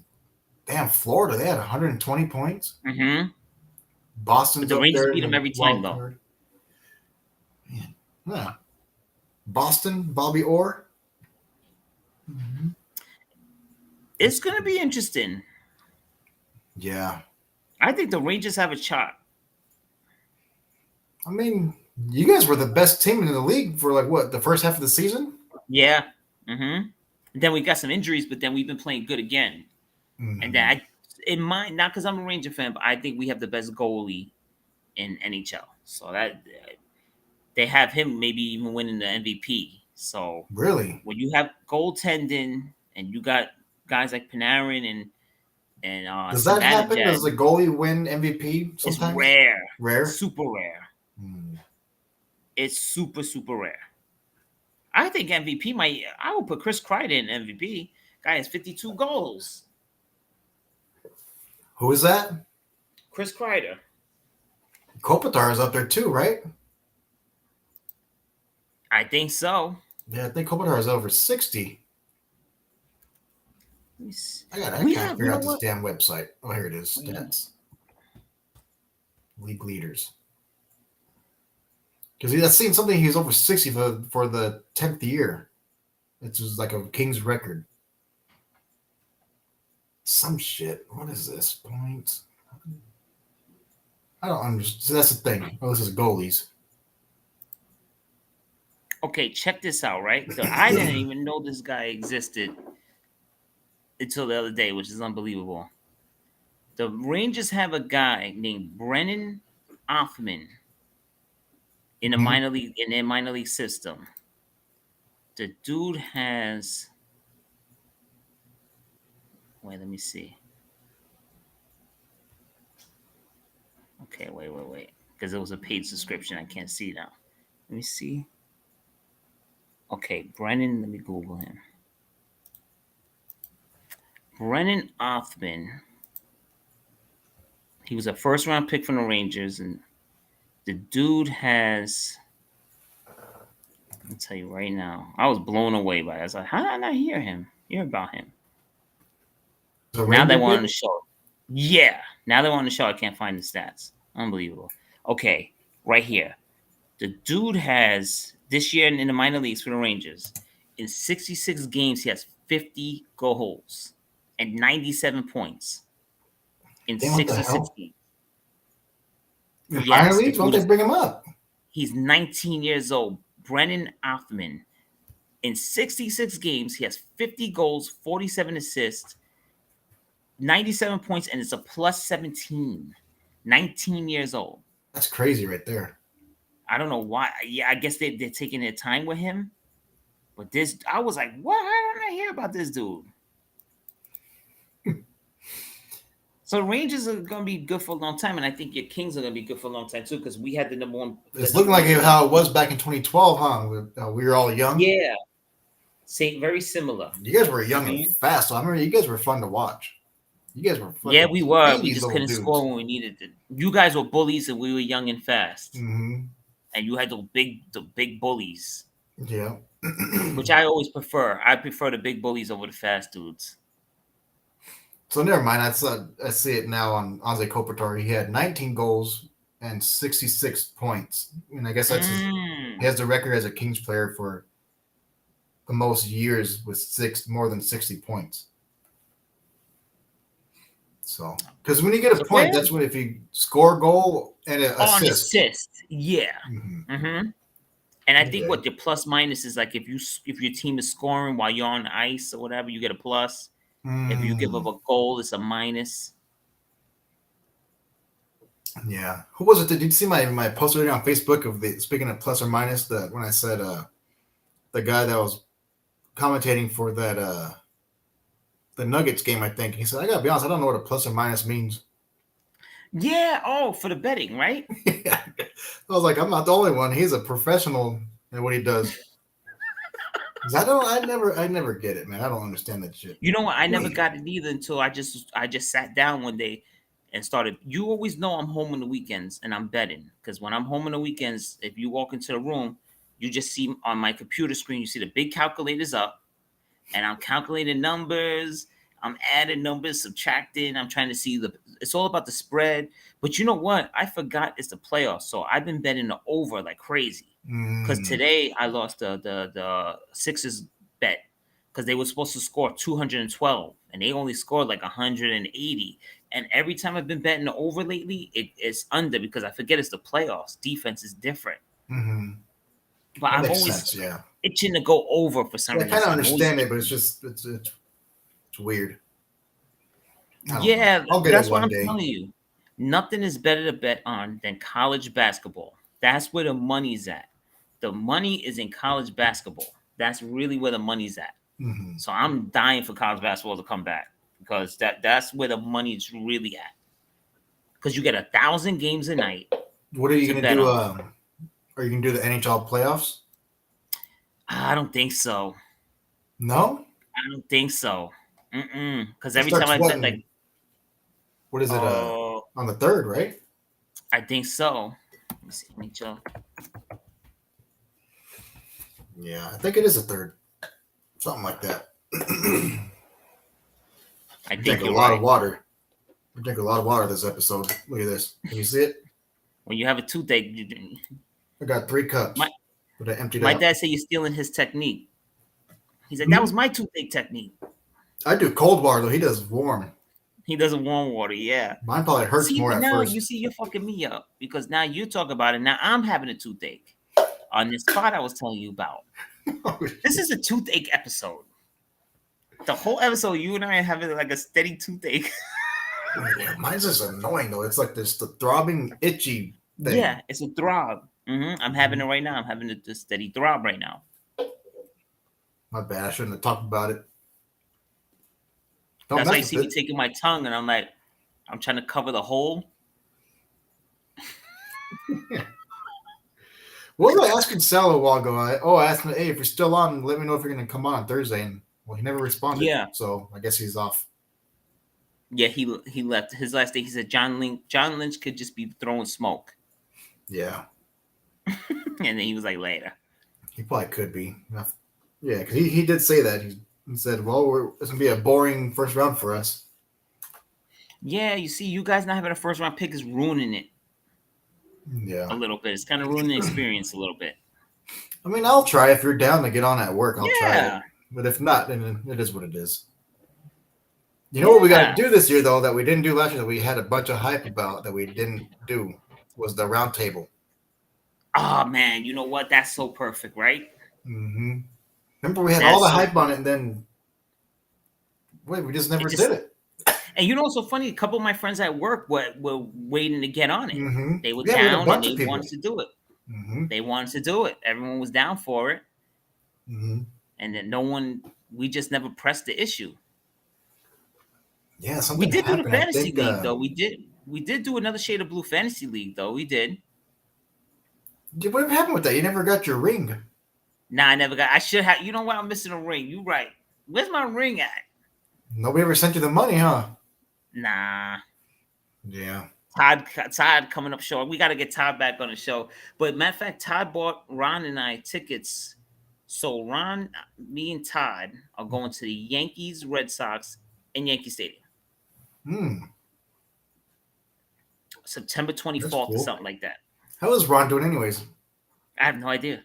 S2: Damn, Florida, they had 120 points.
S1: Mm-hmm. But
S2: Boston's
S1: the
S2: up
S1: Rangers
S2: there
S1: beat
S2: in
S1: them
S2: the
S1: every time
S2: wild
S1: though.
S2: card. Man, yeah. Boston, Bobby Orr. Mm-hmm.
S1: It's gonna be interesting.
S2: Yeah.
S1: I think the Rangers have a shot.
S2: I mean, you guys were the best team in the league for the first half of the season?
S1: Yeah. Mm-hmm. And then we got some injuries, but then we've been playing good again.
S2: Mm-hmm.
S1: And then not because I'm a Ranger fan, but I think we have the best goalie in NHL. So that they have him maybe even winning the MVP. So
S2: Really?
S1: when you have goaltending and you got guys like Panarin and
S2: Does that happen? Does the
S1: Zibanejad,
S2: goalie win MVP
S1: it's
S2: sometimes?
S1: rare,
S2: Rare?
S1: super rare.
S2: Mm.
S1: It's super super rare. I think MVP might. I would put Chris Kreider in MVP. Guy has 52 goals.
S2: Who is that?
S1: Chris Kreider.
S2: Kopitar is up there too, right?
S1: I think so.
S2: Yeah, I think Kopitar is over 60. I can't figure out this damn website. Oh, here it is. Stats. League leaders. Because that's seen something he's over 60 for the 10th year. It's just like a King's record. Some shit. What is this? Points? I don't understand. So that's the thing. Oh, this is goalies.
S1: Okay, check this out, right? So I didn't even know this guy existed until the other day, which is unbelievable. The Rangers have a guy named Brennan Othman in a minor league in their minor league system. The dude has. Wait, let me see. Okay, wait. Because it was a paid subscription. I can't see now. Let me see. Okay, Brennan, let me Google him. Brennan Othman. He was a first round pick from the Rangers, and the dude has. I'll tell you right now. I was blown away by it. I was like, how did I not hear about him? Now they want on the show. Yeah. Now they want on the show. I can't find the stats. Unbelievable. Okay, right here. The dude has this year in the minor leagues for the Rangers. In 66 games, he has 50 goals and 97 points in 66 games.
S2: Minor leagues? Why don't they bring him up?
S1: He's 19 years old. Brennan Othman. In 66 games, he has 50 goals, 47 assists, 97 points, and it's a plus 17. 19 years old.
S2: That's crazy right there.
S1: I don't know why. Yeah, I guess they're taking their time with him. But I was like, what? How did I hear about this dude? So the Rangers are going to be good for a long time, and I think your Kings are going to be good for a long time too, because we had the number one.
S2: It's looking like how it was back in 2012, huh? We were all young.
S1: Yeah, very similar.
S2: You guys were young and fast, so I remember you guys were fun to watch. You guys were fun.
S1: Yeah, we were. We just couldn't score when we needed it. You guys were bullies, and we were young and fast.
S2: Mm-hmm.
S1: And you had the big bullies.
S2: Yeah.
S1: Which I always prefer. I prefer the big bullies over the fast dudes.
S2: So never mind. I see it now on Anze Kopitar. He had 19 goals and 66 points. And I guess he has the record as a Kings player for the most years with more than 60 points. So, because when you get a point, that's when if you score a goal and an assist.
S1: An assist, yeah. Mm-hmm. And I think what your plus minus is like if your team is scoring while you're on ice or whatever, you get a plus. If you give up a goal, it's a minus.
S2: Yeah. Who was it? Did you see my post on Facebook of speaking of plus or minus? That when I said the guy that was commentating for that the Nuggets game, I think he said, I gotta be honest, I don't know what a plus or minus means.
S1: Yeah. Oh, for the betting, right?
S2: I was like, I'm not the only one. He's a professional in what he does. 'Cause I never get it, man. I don't understand that shit.
S1: You know what? I never got it either until I just sat down one day and started. You always know I'm home on the weekends and I'm betting because when I'm home on the weekends, if you walk into the room, you just see on my computer screen, you see the big calculators up, and I'm calculating numbers. I'm adding numbers, subtracting. I'm trying to see the. It's all about the spread. But you know what? I forgot it's the playoffs, so I've been betting the over like crazy. Because
S2: Mm,
S1: today I lost the Sixers bet because they were supposed to score 212 and they only scored like 180. And every time I've been betting the over lately, it's under because I forget it's the playoffs. Defense is different,
S2: hmm
S1: but
S2: That
S1: I'm
S2: makes
S1: always
S2: sense. Yeah.
S1: itching to go over for some
S2: Yeah, I kind of
S1: reason. I'm always
S2: understand it, but it's
S1: itching.
S2: just it's weird. I don't know.
S1: Yeah,
S2: I'll get it
S1: that's what
S2: one
S1: I'm
S2: day.
S1: telling you. Nothing is better to bet on than college basketball. That's where the money's at. The money is in college basketball. That's really where the money's at.
S2: Hmm
S1: So I'm dying for college basketball to come back because that's where the money's really at. Because you get 1,000 games a night
S2: What are you
S1: to
S2: gonna
S1: bet
S2: do?
S1: on.
S2: Are you gonna do the NHL playoffs?
S1: I don't think so.
S2: No.
S1: I don't think so. Because
S2: It
S1: every time
S2: starts
S1: I
S2: what?
S1: bet, like,
S2: What is it?
S1: oh,
S2: On the third, right?
S1: I think so. Let me see. Let me check.
S2: Yeah, I think it is a third. Something like that.
S1: I
S2: Drink
S1: think
S2: a
S1: you're
S2: lot of
S1: right.
S2: water. We drink a lot of water this episode. Look at this. Can you see it?
S1: When you have a toothache,
S2: I got 3
S1: my
S2: cups, but I emptied
S1: my
S2: out.
S1: dad said you're stealing his technique. He's like, that was
S2: Mhm.
S1: my toothache technique.
S2: I do cold water though. He does warm.
S1: He doesn't warm water. Yeah.
S2: Mine probably hurts
S1: See,
S2: more
S1: but
S2: at
S1: now you
S2: first.
S1: see you're fucking me up because now you talk about it. Now I'm having a toothache on this spot I was telling you about. This is a toothache episode. The whole episode, you and I are having like a steady toothache.
S2: Yeah, mine's just annoying though. It's like this the throbbing, itchy thing.
S1: Yeah, it's a throb. I'm having it
S2: Mhm.
S1: right now. I'm having a steady throb right now.
S2: My bad. I shouldn't have talked about it. Don't
S1: That's why
S2: mess
S1: you
S2: with
S1: see me
S2: it.
S1: taking my tongue and I'm like, I'm trying to cover the hole.
S2: What was I asking Sal a while ago? I asked him, hey, if you're still on, let me know if you're going to come on Thursday. And well, he never responded.
S1: Yeah.
S2: So I guess he's off.
S1: Yeah, he left his last day. He said John Lynch could just be throwing smoke,
S2: Yeah,
S1: and then he was like later.
S2: he probably could be. Yeah, because he did say that. He said, well, it's going to be a boring first round for us.
S1: Yeah, you see, you guys not having a first round pick is ruining it
S2: Yeah.
S1: a little bit. It's kind of ruining the experience a little bit.
S2: I mean, I'll try. If you're down to get on at work, I'll try it.
S1: Yeah,
S2: But if not, then it is what it is. You know what we got to
S1: yeah.
S2: do this year, though, that we didn't do last year, that we had a bunch of hype about that we didn't do, was the round table.
S1: Oh man, you know what? That's so perfect, right?
S2: Mm-hmm. Remember, we had all
S1: That's
S2: the
S1: so
S2: hype on it,
S1: perfect.
S2: and then wait, we just never
S1: It
S2: did
S1: just
S2: it.
S1: and you know what's so funny? A couple of my friends at work were waiting to get on it.
S2: Mm-hmm.
S1: They were
S2: Yeah, we had a
S1: down and
S2: bunch of
S1: they wanted
S2: people.
S1: to do it.
S2: Mm-hmm.
S1: They wanted to do it. Everyone was down for it,
S2: Mm-hmm.
S1: and then no one. We just never pressed the issue.
S2: Yeah,
S1: We
S2: something
S1: did do the
S2: happened. I
S1: fantasy
S2: think.
S1: league though. We did do another shade of blue fantasy league though. We did.
S2: What happened with that? You never got your ring.
S1: Nah, I never got. I should have. You know what? I'm missing a ring. You right. Where's my ring at?
S2: Nobody ever sent you the money, huh?
S1: Nah.
S2: Yeah.
S1: Todd coming up short. We got to get Todd back on the show. But matter of fact, Todd bought Ron and I tickets. So Ron, me, and Todd are going to the Yankees, Red Sox, and Yankee Stadium,
S2: Hmm.
S1: September
S2: That's
S1: 24th or
S2: cool.
S1: something like that.
S2: How is Ron doing, anyways?
S1: I have no idea.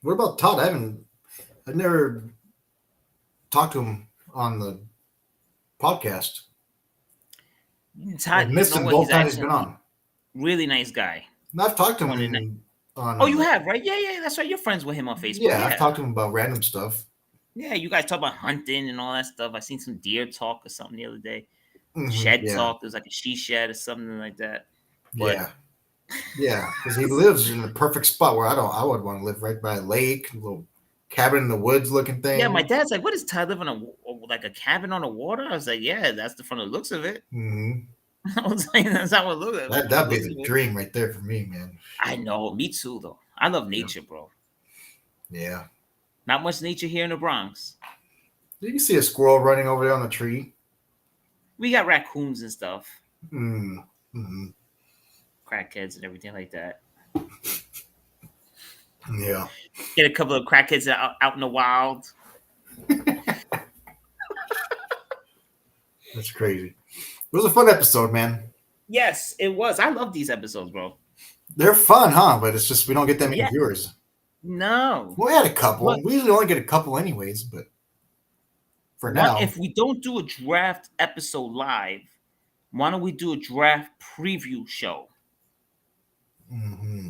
S2: What about Todd? I never talked to him on the podcast. I
S1: Todd, you
S2: missed
S1: know
S2: him
S1: what?
S2: both
S1: He's
S2: times he's
S1: actually
S2: been on.
S1: really nice guy.
S2: And I've talked to
S1: One of the
S2: him on.
S1: Oh, you have, right? Yeah, that's right. You're friends with him on Facebook.
S2: Yeah, I've
S1: Yeah.
S2: talked to him about random stuff.
S1: Yeah, you guys talk about hunting and all that stuff. I seen some deer talk or something the other day.
S2: Mm-hmm.
S1: Shed
S2: Yeah.
S1: talk. There's like a she shed or something like that. But
S2: Yeah, because he lives in the perfect spot where I would want to live right by a lake, a little cabin in the woods looking thing.
S1: yeah, my dad's like, "What is Todd living on like a cabin on the water?" I was like, "Yeah, that's the front of the looks of it."
S2: Mm-hmm.
S1: I was like, "That's how it looks."
S2: That'd be the dream right there for me, man.
S1: I know, me too, though. I love nature, bro.
S2: Yeah.
S1: Not much nature here in the Bronx.
S2: Did you see a squirrel running over there on the tree?
S1: We got raccoons and stuff,
S2: Mm-hmm.
S1: crackheads and everything like that.
S2: Yeah.
S1: Get a couple of crackheads out in the wild.
S2: That's crazy. It was a fun episode, man.
S1: Yes, it was. I love these episodes, bro.
S2: They're fun, huh? But it's just we don't get that many
S1: Yeah.
S2: viewers.
S1: No.
S2: We had a couple.
S1: What?
S2: We usually only get a couple anyways, but for now.
S1: If we don't do a draft episode live, why don't we do a draft preview show?
S2: Mm-hmm.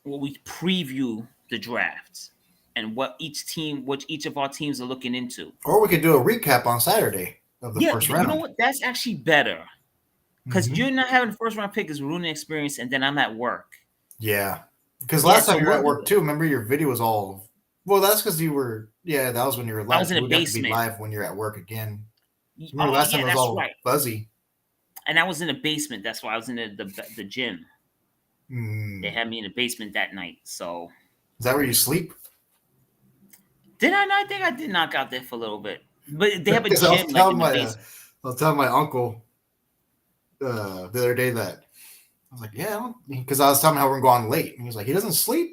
S1: Where we preview the drafts and what each of our teams are looking into.
S2: Or we could do a recap on Saturday of the first round.
S1: You know what? That's actually better. Because
S2: Mhm.
S1: you're not having the first round pick is ruining the experience, and then I'm at work.
S2: Yeah. Because last
S1: so
S2: time you were at
S1: we'll
S2: work too, remember your video was all well, that's because you were that was when you were live.
S1: I was in
S2: You
S1: the
S2: would have to be
S1: basement.
S2: live when you're at work again. Remember last time it was
S1: that's
S2: all
S1: right.
S2: fuzzy.
S1: And I was in the basement. That's why I was in the gym. They had me in the basement that night. So
S2: Is that where you sleep?
S1: did I not? I think I did knock out there for a little bit. But they have a
S2: 'Cause I was
S1: gym like
S2: telling
S1: in the
S2: my,
S1: basement.
S2: I was telling my uncle the other day that I was like, yeah, because I was telling him how we're going late, and he was like, he doesn't sleep.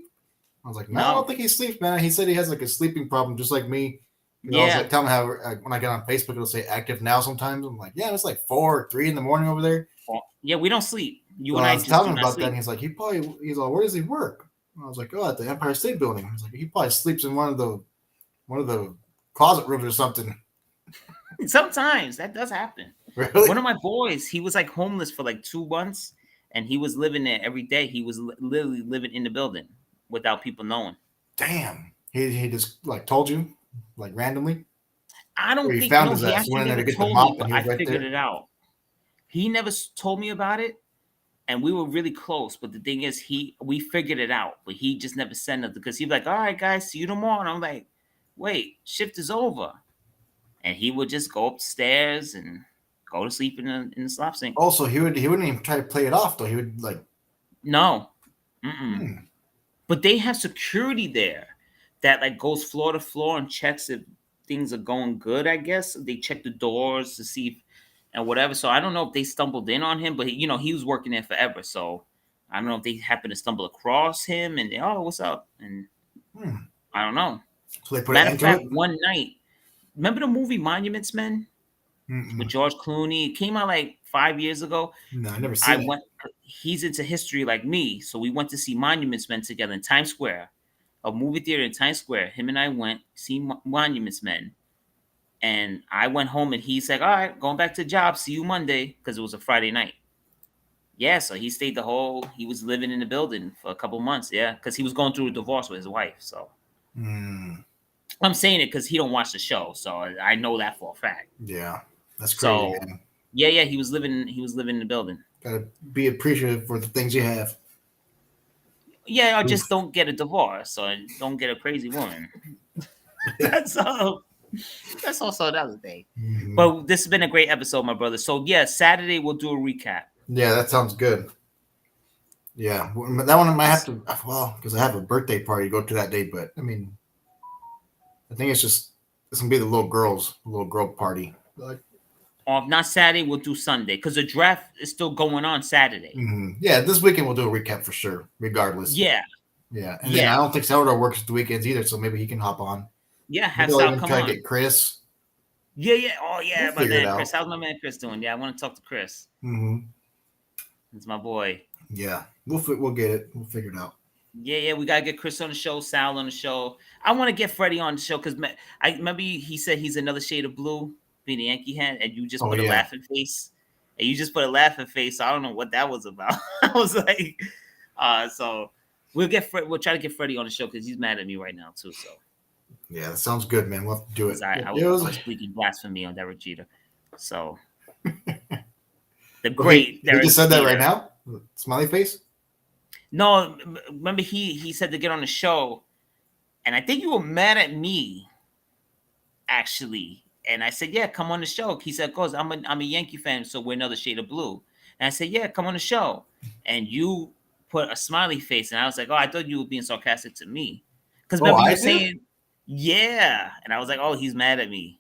S2: I was like, no, I
S1: No.
S2: don't think he sleeps, man. He said he has like a sleeping problem, just like me. I was like telling him how when I get on Facebook, it'll say active now. Sometimes I'm like, yeah, it's like 4 or 3 in the morning over there.
S1: Yeah, we don't sleep. You
S2: So
S1: and
S2: I
S1: I
S2: was
S1: just
S2: telling
S1: do
S2: him
S1: not
S2: about
S1: sleep.
S2: that, and he's like, he's like, where does he work? And I was like, oh, at the Empire State Building. He's like, he probably sleeps in one of the closet rooms or something.
S1: Sometimes that does happen.
S2: Really?
S1: One of my boys, he was like homeless for like 2 months, and he was living there every day. He was literally living in the building without people knowing.
S2: Damn. He just like told you, like randomly.
S1: I don't
S2: Or you
S1: think
S2: found
S1: no.
S2: his
S1: He
S2: ass,
S1: actually
S2: went in there
S1: never
S2: to get the
S1: told
S2: mop,
S1: me,
S2: and
S1: but
S2: he
S1: I
S2: was right
S1: figured
S2: there.
S1: it out. He never told me about it, and we were really close. But the thing is, we figured it out, but he just never said nothing because he'd be like, "All right, guys, see you tomorrow." And I'm like, "Wait, shift is over," and he would just go upstairs and go to sleep in the slop sink.
S2: Also, he wouldn't even try to play it off though. He would like
S1: No, but they have security there that like goes floor to floor and checks if things are going good. I guess they check the doors to see if, and whatever. So I don't know if they stumbled in on him, but he was working there forever. So I don't know if they happened to stumble across him and what's up? And I don't know.
S2: So they put
S1: Matter
S2: an
S1: of
S2: end to
S1: fact,
S2: it?
S1: one night, remember the movie Monuments Men
S2: Mm-mm.
S1: with George Clooney? It came out like 5 years ago.
S2: No, I never seen it.
S1: He's into history like me, so we went to see Monuments Men together in Times Square, a movie theater in Times Square. Him and I went see Monuments Men, and I went home and he's like, "All right, going back to the job. See you Monday," because it was a Friday night. Yeah, so he stayed he was living in the building for a couple months. Yeah, because he was going through a divorce with his wife. So I'm saying it because he don't watch the show, so I know that for a fact.
S2: Yeah, that's crazy,
S1: So
S2: man.
S1: yeah, he was living in the building.
S2: Gotta be appreciative for the things you have.
S1: Yeah, or just don't get a divorce or don't get a crazy woman. That's all. That's also another thing.
S2: Mm-hmm.
S1: But this has been a great episode, my brother. So yeah, Saturday we'll do a recap.
S2: Yeah, that sounds good. Yeah, that one I might have to. Well, because I have a birthday party to go to that day. But I mean, I think it's gonna be the little girl party. Like,
S1: Or if not Saturday, we'll do Sunday because the draft is still going on Saturday.
S2: Yeah, this weekend we'll do a recap for sure, regardless.
S1: Yeah.
S2: Yeah, and then I don't think Salvador works the weekends either, so maybe he can hop on.
S1: Yeah, have Sal come
S2: try
S1: on.
S2: to get Chris.
S1: Yeah. Oh yeah,
S2: We'll
S1: my man Chris. How's my man Chris doing? Yeah, I want to talk to Chris. It's my boy.
S2: Yeah, we'll get it. We'll figure it out.
S1: Yeah, we gotta get Chris on the show, Sal on the show. I want to get Freddie on the show because I remember he said he's another shade of blue, being a Yankee hat, and you just put a laughing face. And you just put a laughing face. So I don't know what that was about. I was like, so we'll try to get Freddie on the show because he's mad at me right now too. So
S2: yeah, that sounds good, man. We'll have to do it.
S1: I was speaking blasphemy on Derek Jeter. So the great
S2: he just said that right now. Smiley face.
S1: No, remember he said to get on the show, and I think you were mad at me, actually. And I said, "Yeah, come on the show." He said, "Cause I'm a Yankee fan, so we're another shade of blue." And I said, "Yeah, come on the show." And you put a smiley face, and I was like, "Oh, I thought you were being sarcastic to me." Because remember you saying, Yeah, and I was like, oh, he's mad at me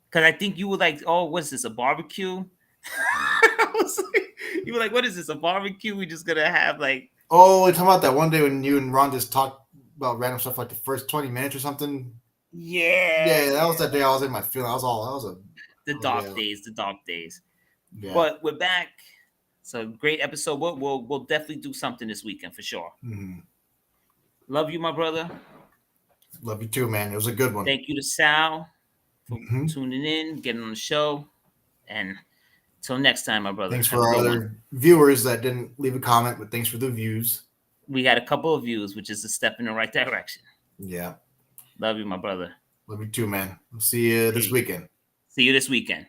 S1: because I think you were like, oh, what's this, a barbecue? I was like, you were like, what is this, a barbecue? We just gonna have like,
S2: Oh, we're talking about that one day when you and Ron just talked about random stuff like the first 20 minutes or something.
S1: yeah,
S2: Yeah, that was
S1: yeah,
S2: that day I was in my feeling. I was all, that was a,
S1: the
S2: oh,
S1: dark
S2: yeah,
S1: days, the dark days.
S2: yeah.
S1: But we're back. So great episode. We'll definitely do something this weekend for sure.
S2: Mhm.
S1: Love you, my brother.
S2: Love you too, man. It was a good one.
S1: Thank you to Sal for
S2: Mhm.
S1: tuning in, getting on the show. And till next time, my brother.
S2: Thanks
S1: Have
S2: for
S1: a
S2: our
S1: good one.
S2: other viewers that didn't leave a comment, but thanks for the views.
S1: We got a couple of views, which is a step in the right direction.
S2: Yeah.
S1: Love you, my brother.
S2: Love you too, man. We'll see you this
S1: Peace.
S2: weekend.
S1: See you this weekend.